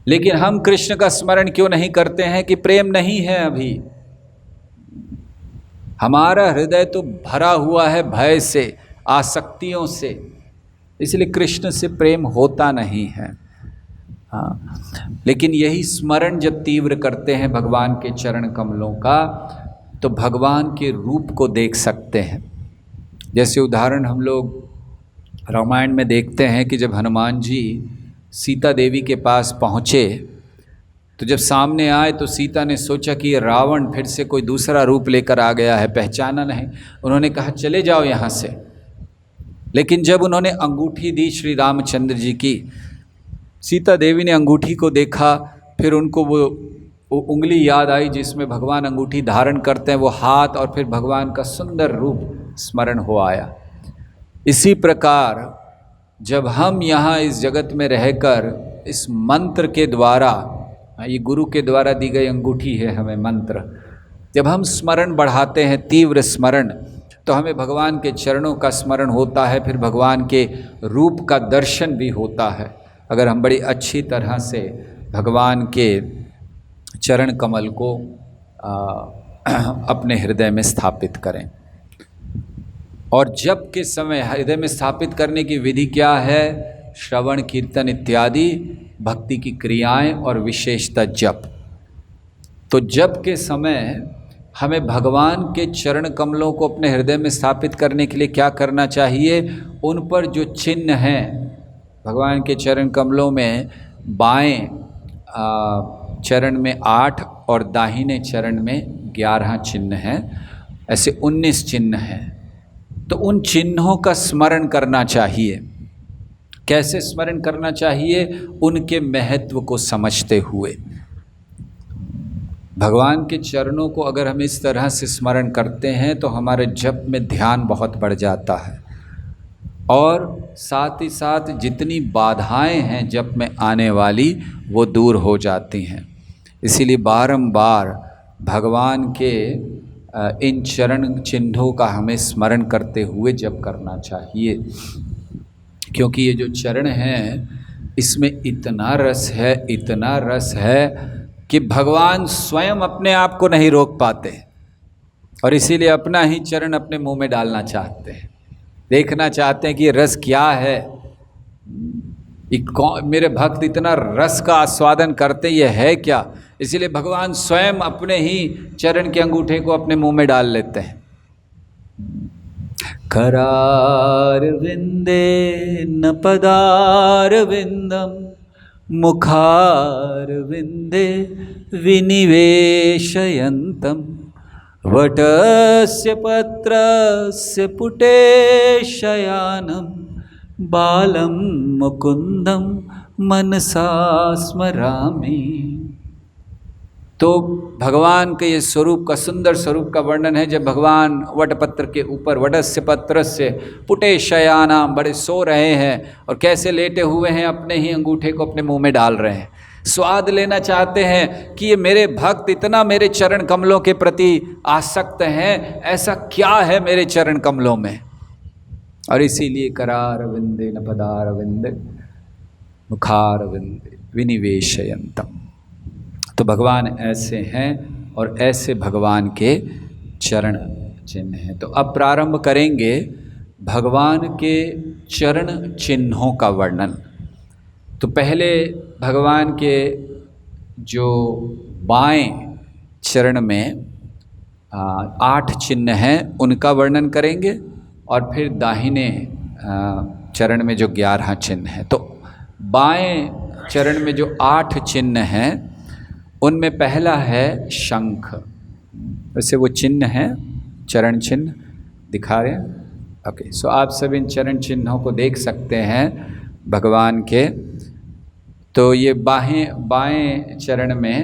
लेकिन हम कृष्ण का स्मरण क्यों नहीं करते हैं? कि प्रेम नहीं है अभी। हमारा हृदय तो भरा हुआ है भय से, आसक्तियों से, इसलिए कृष्ण से प्रेम होता नहीं है। हाँ, लेकिन यही स्मरण जब तीव्र करते हैं भगवान के चरण कमलों का, तो भगवान के रूप को देख सकते हैं। जैसे उदाहरण हम लोग रामायण में देखते हैं कि जब हनुमान जी सीता देवी के पास पहुँचे, तो जब सामने आए तो सीता ने सोचा कि ये रावण फिर से कोई दूसरा रूप लेकर आ गया है, पहचाना नहीं। उन्होंने कहा चले जाओ यहाँ से। लेकिन जब उन्होंने अंगूठी दी श्री रामचंद्र जी की, सीता देवी ने अंगूठी को देखा, फिर उनको वो उंगली याद आई जिसमें भगवान अंगूठी धारण करते हैं, वो हाथ, और फिर भगवान का सुंदर रूप स्मरण हो आया। इसी प्रकार जब हम यहाँ इस जगत में रहकर इस मंत्र के द्वारा, ये गुरु के द्वारा दी गई अंगूठी है हमें मंत्र, जब हम स्मरण बढ़ाते हैं, तीव्र स्मरण, तो हमें भगवान के चरणों का स्मरण होता है, फिर भगवान के रूप का दर्शन भी होता है। अगर हम बड़ी अच्छी तरह से भगवान के चरण कमल को अपने हृदय में स्थापित करें। और जप के समय हृदय में स्थापित करने की विधि क्या है? श्रवण कीर्तन इत्यादि भक्ति की क्रियाएं और विशेषतः जप। तो जप के समय हमें भगवान के चरण कमलों को अपने हृदय में स्थापित करने के लिए क्या करना चाहिए? उन पर जो चिन्ह हैं, भगवान के चरण कमलों में बाएं चरण में 8 और दाहिने चरण में 11 चिन्ह हैं, ऐसे 19 चिन्ह हैं। तो उन चिन्हों का स्मरण करना चाहिए। कैसे स्मरण करना चाहिए? उनके महत्व को समझते हुए। भगवान के चरणों को अगर हम इस तरह से स्मरण करते हैं तो हमारे जप में ध्यान बहुत बढ़ जाता है, और साथ ही साथ जितनी बाधाएं हैं जप में आने वाली वो दूर हो जाती हैं। इसीलिए बारंबार भगवान के इन चरण चिन्हों का हमें स्मरण करते हुए जप करना चाहिए, क्योंकि ये जो चरण हैं इसमें इतना रस है, इतना रस है कि भगवान स्वयं अपने आप को नहीं रोक पाते, और इसीलिए अपना ही चरण अपने मुंह में डालना चाहते हैं, देखना चाहते हैं कि ये रस क्या है। मेरे भक्त इतना रस का आस्वादन करते, ये है क्या? इसीलिए भगवान स्वयं अपने ही चरण के अंगूठे को अपने मुंह में डाल लेते हैं। करार विंदे न पदार विंदम मुखार विंदे विनिवेशयन्तम वटस्य पत्रस्य पुटे शयानम बालम मुकुंदम मनसा स्मरामि। तो भगवान के ये स्वरूप का, सुंदर स्वरूप का वर्णन है। जब भगवान वटपत्र के ऊपर, वटस्य पत्रस्य पुटे शयानाम, बड़े सो रहे हैं और कैसे लेटे हुए हैं, अपने ही अंगूठे को अपने मुंह में डाल रहे हैं, स्वाद लेना चाहते हैं कि ये मेरे भक्त इतना मेरे चरण कमलों के प्रति आसक्त हैं, ऐसा क्या है मेरे चरण कमलों में। और इसीलिए करार विंदे न पदार विंदे मुखार विंदे विनिवेशयन्तम। तो भगवान ऐसे हैं और ऐसे भगवान के चरण चिन्ह हैं। तो अब प्रारंभ करेंगे भगवान के चरण चिन्हों का वर्णन। तो पहले भगवान के जो बाएं चरण में 8 चिन्ह हैं उनका वर्णन करेंगे, और फिर दाहिने चरण में जो 11 चिन्ह हैं। तो बाएं चरण में जो 8 चिन्ह हैं उनमें पहला है शंख। वैसे वो चिन्ह हैं, चरण चिन्ह दिखा रहे हैं। ओके, सो आप सब इन चरण चिन्हों को देख सकते हैं भगवान के। तो ये बाएं चरण में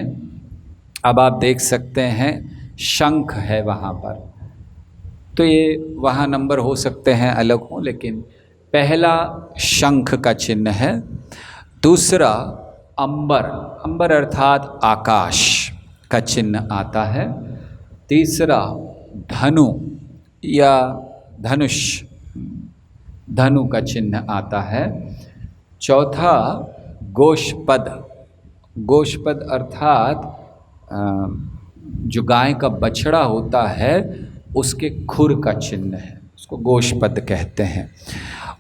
अब आप देख सकते हैं शंख है वहाँ पर। तो ये वहाँ नंबर हो सकते हैं अलग हो, लेकिन पहला शंख का चिन्ह है। दूसरा अंबर, अंबर अर्थात आकाश का चिन्ह आता है। तीसरा धनु या धनुष, धनु का चिन्ह आता है। चौथा गोशपद, गोशपद अर्थात जो गाय का बछड़ा होता है उसके खुर का चिन्ह है, उसको गोशपद कहते हैं।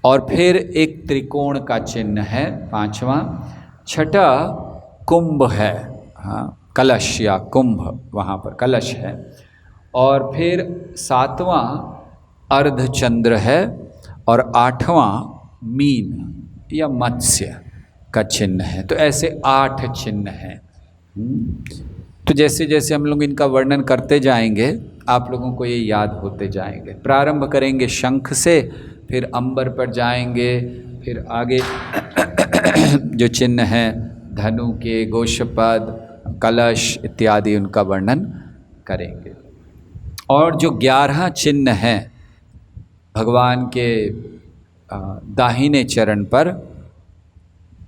और फिर एक त्रिकोण का चिन्ह है, 5वां। छठा कुंभ है, हाँ, कलश या कुंभ, वहाँ पर कलश है। और फिर 7वां अर्धचंद्र है। और 8वां मीन या मत्स्य का चिन्ह है। तो ऐसे 8 चिन्ह हैं। तो जैसे जैसे हम लोग इनका वर्णन करते जाएंगे आप लोगों को ये याद होते जाएंगे। प्रारंभ करेंगे शंख से, फिर अंबर पर जाएंगे, फिर आगे जो चिन्ह हैं धनु के, गोशपद, कलश इत्यादि, उनका वर्णन करेंगे। और जो 11 चिन्ह हैं भगवान के दाहिने चरण पर,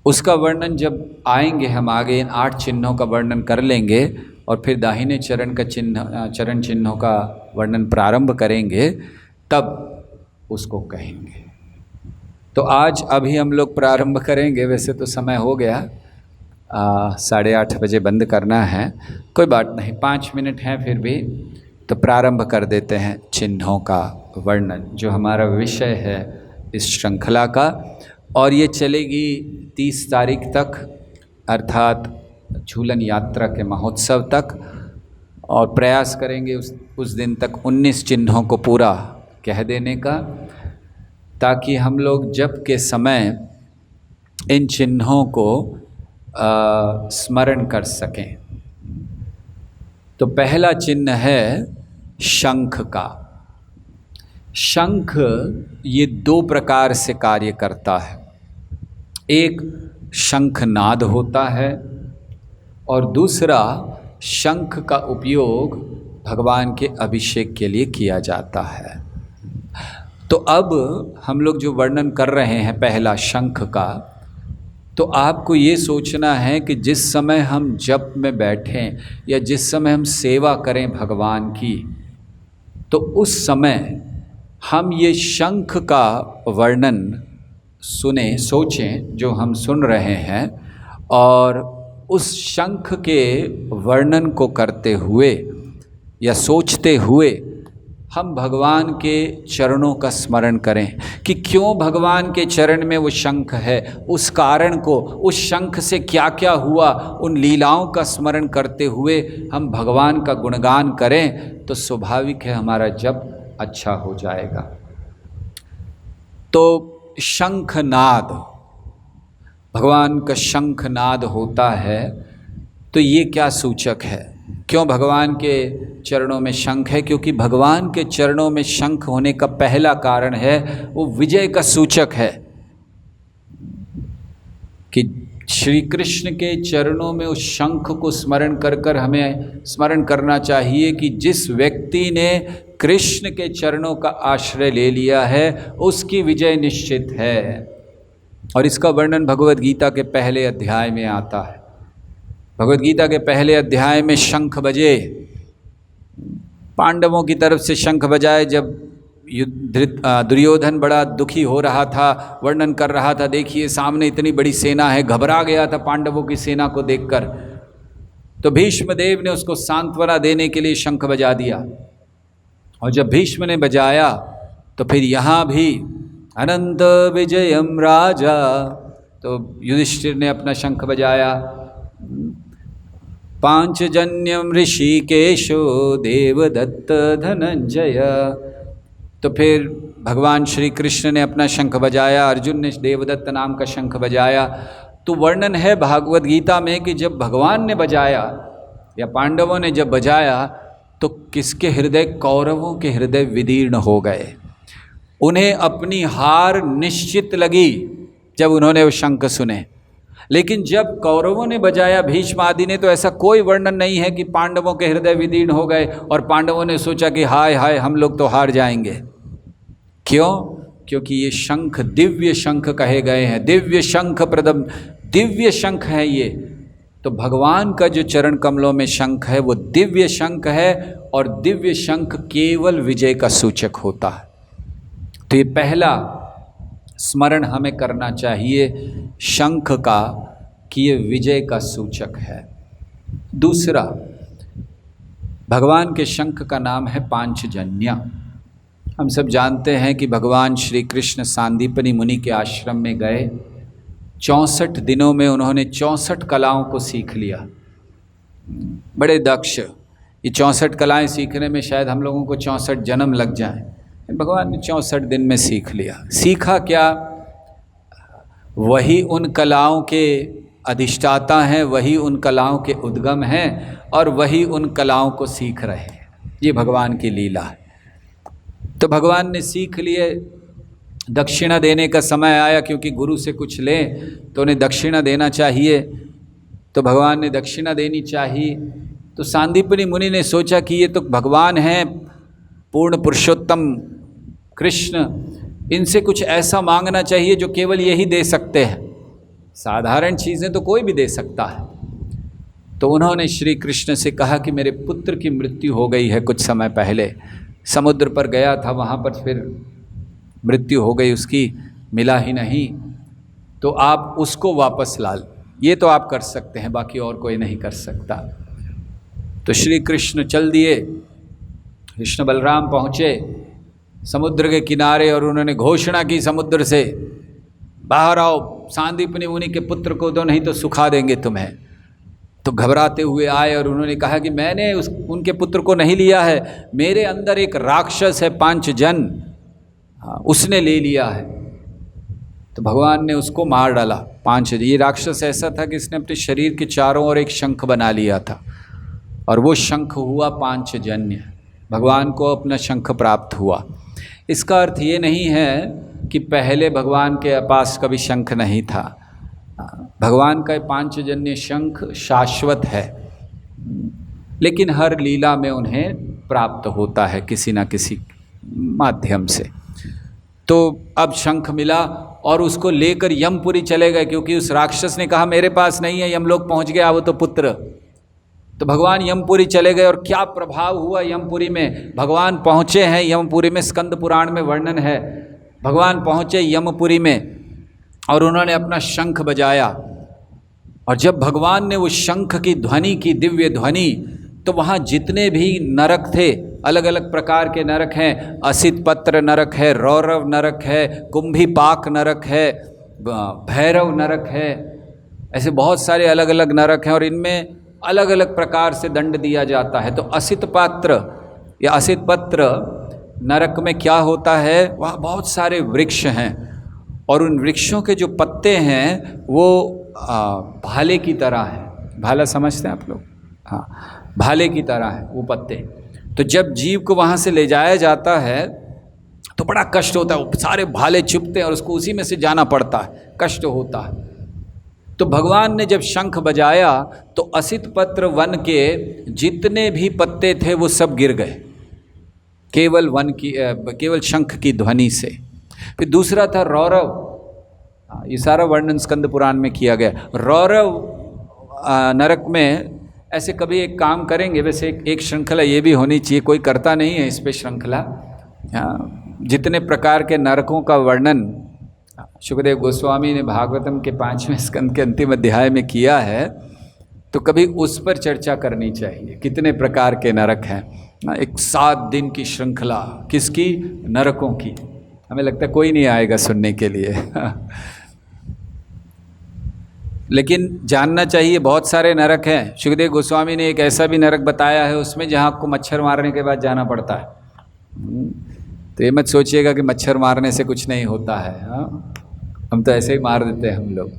उसका वर्णन जब आएंगे हम आगे, इन 8 चिन्हों का वर्णन कर लेंगे और फिर दाहिने चरण का चिन्ह, चरण चिन्हों का वर्णन प्रारंभ करेंगे, तब उसको कहेंगे। तो आज अभी हम लोग प्रारंभ करेंगे। वैसे तो समय हो गया, 8:30 बजे बंद करना है, कोई बात नहीं, 5 मिनट हैं फिर भी। तो प्रारंभ कर देते हैं चिन्हों का वर्णन, जो हमारा विषय है इस श्रृंखला का। और ये चलेगी 30 तारीख तक, अर्थात झूलन यात्रा के महोत्सव तक। और प्रयास करेंगे उस दिन तक 19 चिन्हों को पूरा कह देने का, ताकि हम लोग जप के समय इन चिन्हों को स्मरण कर सकें। तो पहला चिन्ह है शंख का। शंख ये 2 प्रकार से कार्य करता है। एक शंखनाद होता है और दूसरा शंख का उपयोग भगवान के अभिषेक के लिए किया जाता है। तो अब हम लोग जो वर्णन कर रहे हैं पहला शंख का, तो आपको ये सोचना है कि जिस समय हम जप में बैठें या जिस समय हम सेवा करें भगवान की, तो उस समय हम ये शंख का वर्णन सुने, सोचें जो हम सुन रहे हैं, और उस शंख के वर्णन को करते हुए या सोचते हुए हम भगवान के चरणों का स्मरण करें कि क्यों भगवान के चरण में वो शंख है, उस कारण को, उस शंख से क्या क्या हुआ, उन लीलाओं का स्मरण करते हुए हम भगवान का गुणगान करें तो स्वाभाविक है हमारा जप अच्छा हो जाएगा। तो शंखनाद, भगवान का शंखनाद होता है, तो ये क्या सूचक है? क्यों भगवान के चरणों में शंख है? क्योंकि भगवान के चरणों में शंख होने का पहला कारण है वो विजय का सूचक है कि श्री कृष्ण के चरणों में उस शंख को स्मरण कर कर हमें स्मरण करना चाहिए कि जिस व्यक्ति ने कृष्ण के चरणों का आश्रय ले लिया है उसकी विजय निश्चित है। और इसका वर्णन भगवद गीता के पहले अध्याय में आता है। भगवद गीता के पहले अध्याय में शंख बजे, पांडवों की तरफ से शंख बजाए जब दुर्योधन बड़ा दुखी हो रहा था, वर्णन कर रहा था, देखिए सामने इतनी बड़ी सेना है, घबरा गया था पांडवों की सेना को देखकर। तो भीष्म देव ने उसको सांत्वना देने के लिए शंख बजा दिया, और जब भीष्म ने बजाया तो फिर यहाँ भी अनंत विजयम राजा, तो युधिष्ठिर ने अपना शंख बजाया। पांचजन्यम ऋषिकेशो देवदत्त धनंजय, तो फिर भगवान श्री कृष्ण ने अपना शंख बजाया, अर्जुन ने देवदत्त नाम का शंख बजाया। तो वर्णन है भागवत गीता में कि जब भगवान ने बजाया या पांडवों ने जब बजाया तो किसके हृदय, कौरवों के हृदय विदीर्ण हो गए। उन्हें अपनी हार निश्चित लगी जब उन्होंने वो शंख सुने। लेकिन जब कौरवों ने बजाया, भीष्म आदि ने, तो ऐसा कोई वर्णन नहीं है कि पांडवों के हृदय विदीर्ण हो गए और पांडवों ने सोचा कि हाय हाय हम लोग तो हार जाएंगे। क्यों? क्योंकि ये शंख दिव्य शंख कहे गए हैं, दिव्य शंख प्रदम, दिव्य शंख है ये। तो भगवान का जो चरण कमलों में शंख है वो दिव्य शंख है, और दिव्य शंख केवल विजय का सूचक होता है। तो ये पहला स्मरण हमें करना चाहिए शंख का कि ये विजय का सूचक है। दूसरा, भगवान के शंख का नाम है पांचजन्य। हम सब जानते हैं कि भगवान श्री कृष्ण सांदीपनि मुनि के आश्रम में गए, 64 दिनों में उन्होंने 64 कलाओं को सीख लिया। बड़े दक्ष। ये 64 कलाएं सीखने में शायद हम लोगों को 64 जन्म लग जाएं, भगवान ने 64 दिन में सीख लिया। सीखा क्या? वही उन कलाओं के अधिष्ठाता हैं, वही उन कलाओं के उद्गम हैं, और वही उन कलाओं को सीख रहे हैं। ये भगवान की लीला है। तो भगवान ने सीख लिए। दक्षिणा देने का समय आया, क्योंकि गुरु से कुछ लें तो उन्हें दक्षिणा देना चाहिए। तो भगवान ने दक्षिणा देनी चाहिए। तो सांदीपनि मुनि ने सोचा कि ये तो भगवान हैं, पूर्ण पुरुषोत्तम कृष्ण, इनसे कुछ ऐसा मांगना चाहिए जो केवल यही दे सकते हैं। साधारण चीज़ें तो कोई भी दे सकता है। तो उन्होंने श्री कृष्ण से कहा कि मेरे पुत्र की मृत्यु हो गई है कुछ समय पहले, समुद्र पर गया था, वहाँ पर फिर मृत्यु हो गई उसकी, मिला ही नहीं, तो आप उसको वापस ला, ये तो आप कर सकते हैं, बाकी और कोई नहीं कर सकता। तो श्री कृष्ण चल दिए। कृष्ण बलराम पहुँचे समुद्र के किनारे, और उन्होंने घोषणा की समुद्र से, बाहर आओ, सांदीपनि मुनि के पुत्र को दो, नहीं तो सुखा देंगे तुम्हें। तो घबराते हुए आए और उन्होंने कहा कि मैंने उनके पुत्र को नहीं लिया है, मेरे अंदर एक राक्षस है पांचजन, उसने ले लिया है। तो भगवान ने उसको मार डाला। ये राक्षस ऐसा था कि इसने अपने शरीर के चारों ओर एक शंख बना लिया था, और वो शंख हुआ पांचजन्य। भगवान को अपना शंख प्राप्त हुआ। इसका अर्थ ये नहीं है कि पहले भगवान के पास कभी शंख नहीं था। भगवान का पांचजन्य शंख शाश्वत है, लेकिन हर लीला में उन्हें प्राप्त होता है किसी न किसी माध्यम से। तो अब शंख मिला और उसको लेकर यमपुरी चले गए, क्योंकि उस राक्षस ने कहा मेरे पास नहीं है, यमलोक पहुंच गया वो तो पुत्र। तो भगवान यमपुरी चले गए, और क्या प्रभाव हुआ यमपुरी में। भगवान पहुँचे हैं यमपुरी में, स्कंद पुराण में वर्णन है। भगवान पहुँचे यमपुरी में और उन्होंने अपना शंख बजाया, और जब भगवान ने वो शंख की ध्वनि की, दिव्य ध्वनि, तो वहाँ जितने भी नरक थे अलग अलग प्रकार के नरक हैं। असित पत्र नरक है, रौरव नरक है, कुंभीपाक नरक है, भैरव नरक है। ऐसे बहुत सारे अलग अलग नरक हैं और इनमें अलग अलग प्रकार से दंड दिया जाता है। तो असित पात्र या असित पत्र नरक में क्या होता है, वहाँ बहुत सारे वृक्ष हैं और उन वृक्षों के जो पत्ते हैं वो भाले की तरह है। भाला समझते हैं आप लोग? हाँ, भाले की तरह है वो पत्ते। तो जब जीव को वहाँ से ले जाया जाता है तो बड़ा कष्ट होता है, सारे भाले चुभते हैं और उसको उसी में से जाना पड़ता है, कष्ट होता है। तो भगवान ने जब शंख बजाया तो असित पत्र वन के जितने भी पत्ते थे वो सब गिर गए, केवल शंख की ध्वनि से। फिर दूसरा था रौरव, ये सारा वर्णन स्कंद पुराण में किया गया। रौरव नरक में ऐसे कभी एक काम करेंगे, वैसे एक श्रृंखला ये भी होनी चाहिए, कोई करता नहीं है इस पे श्रृंखला। जितने प्रकार के नरकों का वर्णन शुकदेव गोस्वामी ने भागवतम के 5वें स्कंद के अंतिम अध्याय में किया है, तो कभी उस पर चर्चा करनी चाहिए, कितने प्रकार के नरक हैं। एक 7 दिन की श्रृंखला, किसकी? नरकों की। हमें लगता है कोई नहीं आएगा सुनने के लिए लेकिन जानना चाहिए बहुत सारे नरक हैं। शुकदेव गोस्वामी ने एक ऐसा भी नरक बताया है उसमें जहाँ आपको मच्छर मारने के बाद जाना पड़ता है। तो ये मत सोचिएगा कि मच्छर मारने से कुछ नहीं होता है। हाँ, हम तो ऐसे ही मार देते हैं हम लोग।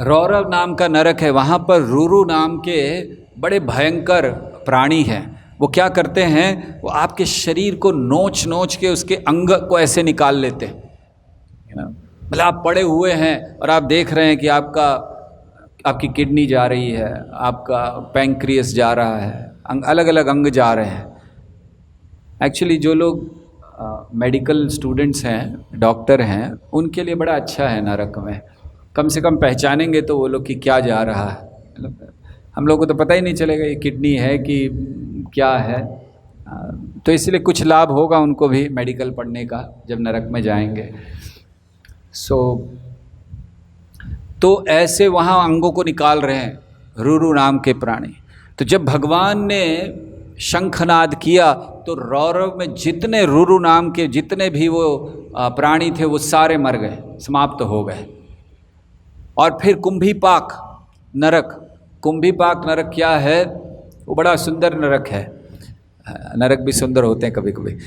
रौरव नाम का नरक है, वहाँ पर रूरू नाम के बड़े भयंकर प्राणी हैं। वो क्या करते हैं, वो आपके शरीर को नोच नोच के उसके अंग को ऐसे निकाल लेते हैं। मतलब आप पड़े हुए हैं और आप देख रहे हैं कि आपकी किडनी जा रही है, आपका पैंक्रियस जा रहा है, अलग अलग अंग जा रहे हैं। एक्चुअली जो लोग मेडिकल स्टूडेंट्स हैं, डॉक्टर हैं, उनके लिए बड़ा अच्छा है नरक में। कम से कम पहचानेंगे तो वो लोग कि क्या जा रहा है। मतलब हम लोग को तो पता ही नहीं चलेगा ये किडनी है कि क्या है। तो इसलिए कुछ लाभ होगा उनको भी मेडिकल पढ़ने का जब नरक में जाएंगे। तो ऐसे वहाँ अंगों को निकाल रहे हैं रूरू नाम के प्राणी। तो जब भगवान ने शंखनाद किया तो रौरव में जितने रूरू नाम के जितने भी वो प्राणी थे वो सारे मर गए, समाप्त हो गए। और फिर कुंभीपाक नरक, कुंभीपाक नरक क्या है? वो बड़ा सुंदर नरक है। नरक भी सुंदर होते हैं कभी कभी।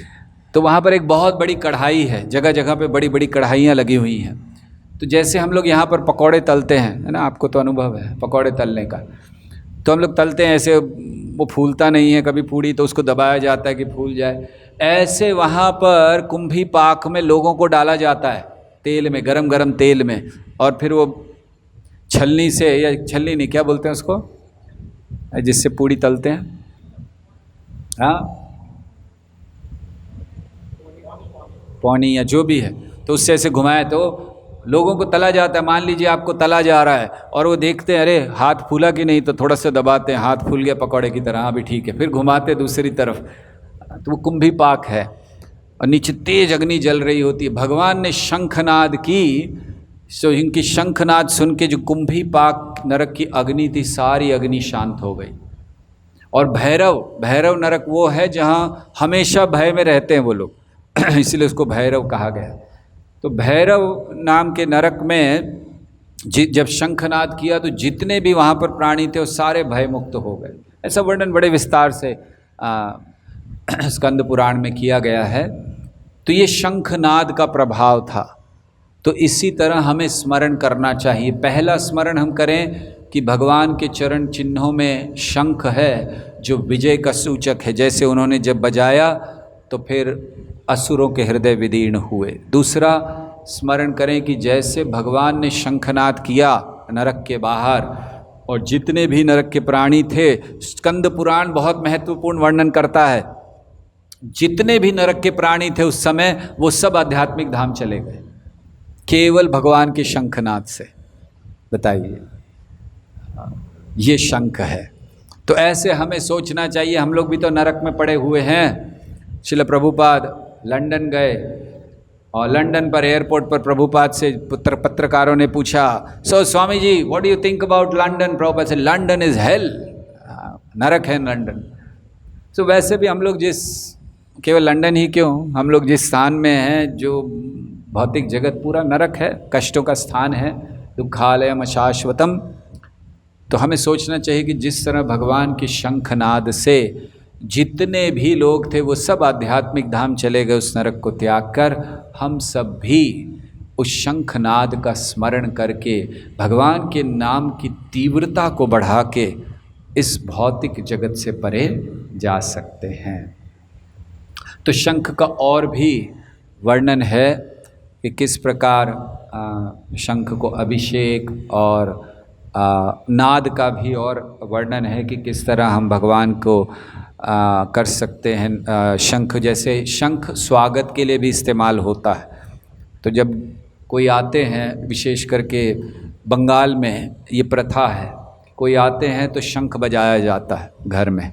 तो वहाँ पर एक बहुत बड़ी कढ़ाई है, जगह जगह पे बड़ी बड़ी कढ़ाइयाँ लगी हुई हैं। तो जैसे हम लोग यहाँ पर पकौड़े तलते हैं, है ना, आपको तो अनुभव है पकौड़े तलने का। तो हम लोग तलते हैं ऐसे, वो फूलता नहीं है कभी पूड़ी, तो उसको दबाया जाता है कि फूल जाए। ऐसे वहाँ पर कुंभीपाक में लोगों को डाला जाता है तेल में, गरम गरम तेल में, और फिर वो छलनी से, या छलनी नहीं क्या बोलते हैं उसको, जिससे पूड़ी तलते हैं, हाँ, पौनी या जो भी है, तो उससे ऐसे घुमाए तो लोगों को तला जाता है। मान लीजिए आपको तला जा रहा है और वो देखते हैं अरे हाथ फूला कि नहीं, तो थोड़ा सा दबाते हैं, हाथ फूल गया पकौड़े की तरह, हाँ भी ठीक है, फिर घुमाते दूसरी तरफ। तो वो कुंभीपाक है और नीचे तेज अग्नि जल रही होती है। भगवान ने शंखनाद की, सो इनकी शंखनाद सुन के जो कुंभीपाक नरक की अग्नि थी, सारी अग्नि शांत हो गई। और भैरव नरक वो है जहाँ हमेशा भय में रहते हैं वो लोग इसलिए उसको भैरव कहा गया। तो भैरव नाम के नरक में जब शंखनाद किया तो जितने भी वहाँ पर प्राणी थे वो सारे भय मुक्त हो गए। ऐसा वर्णन बड़े विस्तार से स्कंद पुराण में किया गया है। तो ये शंखनाद का प्रभाव था। तो इसी तरह हमें स्मरण करना चाहिए। पहला स्मरण हम करें कि भगवान के चरण चिन्हों में शंख है जो विजय का सूचक है। जैसे उन्होंने जब बजाया तो फिर असुरों के हृदय विदीर्ण हुए। दूसरा स्मरण करें कि जैसे भगवान ने शंखनाद किया नरक के बाहर, और जितने भी नरक के प्राणी थे, स्कंद पुराण बहुत महत्वपूर्ण वर्णन करता है, जितने भी नरक के प्राणी थे उस समय वो सब आध्यात्मिक धाम चले गए केवल भगवान के शंखनाद से। बताइए, ये शंख है। तो ऐसे हमें सोचना चाहिए। हम लोग भी तो नरक में पड़े हुए हैं। श्रील प्रभुपाद लंदन गए और लंदन पर एयरपोर्ट पर प्रभुपाद से पत्रकारों ने पूछा, so Swami ji what do you think about London? Prabhupada से लंदन इज हेल। नरक है लंदन। तो वैसे भी हम लोग केवल लंदन ही क्यों, हम लोग जिस स्थान में हैं, जो भौतिक जगत पूरा नरक है, कष्टों का स्थान है, दुखालयम अशाश्वतम। तो हमें सोचना चाहिए कि जिस तरह भगवान की शंखनाद से जितने भी लोग थे वो सब आध्यात्मिक धाम चले गए उस नरक को त्याग कर, हम सब भी उस शंखनाद का स्मरण करके भगवान के नाम की तीव्रता को बढ़ा के इस भौतिक जगत से परे जा सकते हैं। तो शंख का और भी वर्णन है कि किस प्रकार शंख को अभिषेक और नाद का भी और वर्णन है कि किस तरह हम भगवान को कर सकते हैं। शंख, जैसे शंख स्वागत के लिए भी इस्तेमाल होता है। तो जब कोई आते हैं, विशेष करके बंगाल में ये प्रथा है, कोई आते हैं तो शंख बजाया जाता है घर में।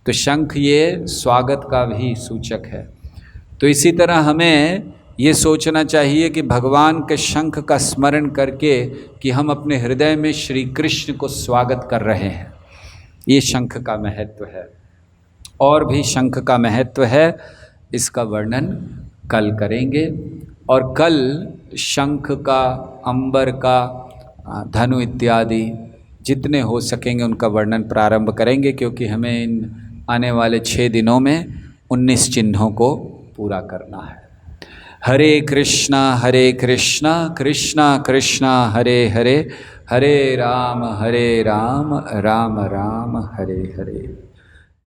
तो शंख ये स्वागत का भी सूचक है। तो इसी तरह हमें ये सोचना चाहिए कि भगवान के शंख का स्मरण करके कि हम अपने हृदय में श्री कृष्ण को स्वागत कर रहे हैं। ये शंख का महत्व है। और भी शंख का महत्व है, इसका वर्णन कल करेंगे। और कल शंख का, अंबर का, धनु इत्यादि जितने हो सकेंगे उनका वर्णन प्रारंभ करेंगे, क्योंकि हमें इन आने वाले 6 दिनों में 19 चिन्हों को पूरा करना है। हरे कृष्णा कृष्णा कृष्णा हरे हरे, हरे राम राम राम हरे हरे।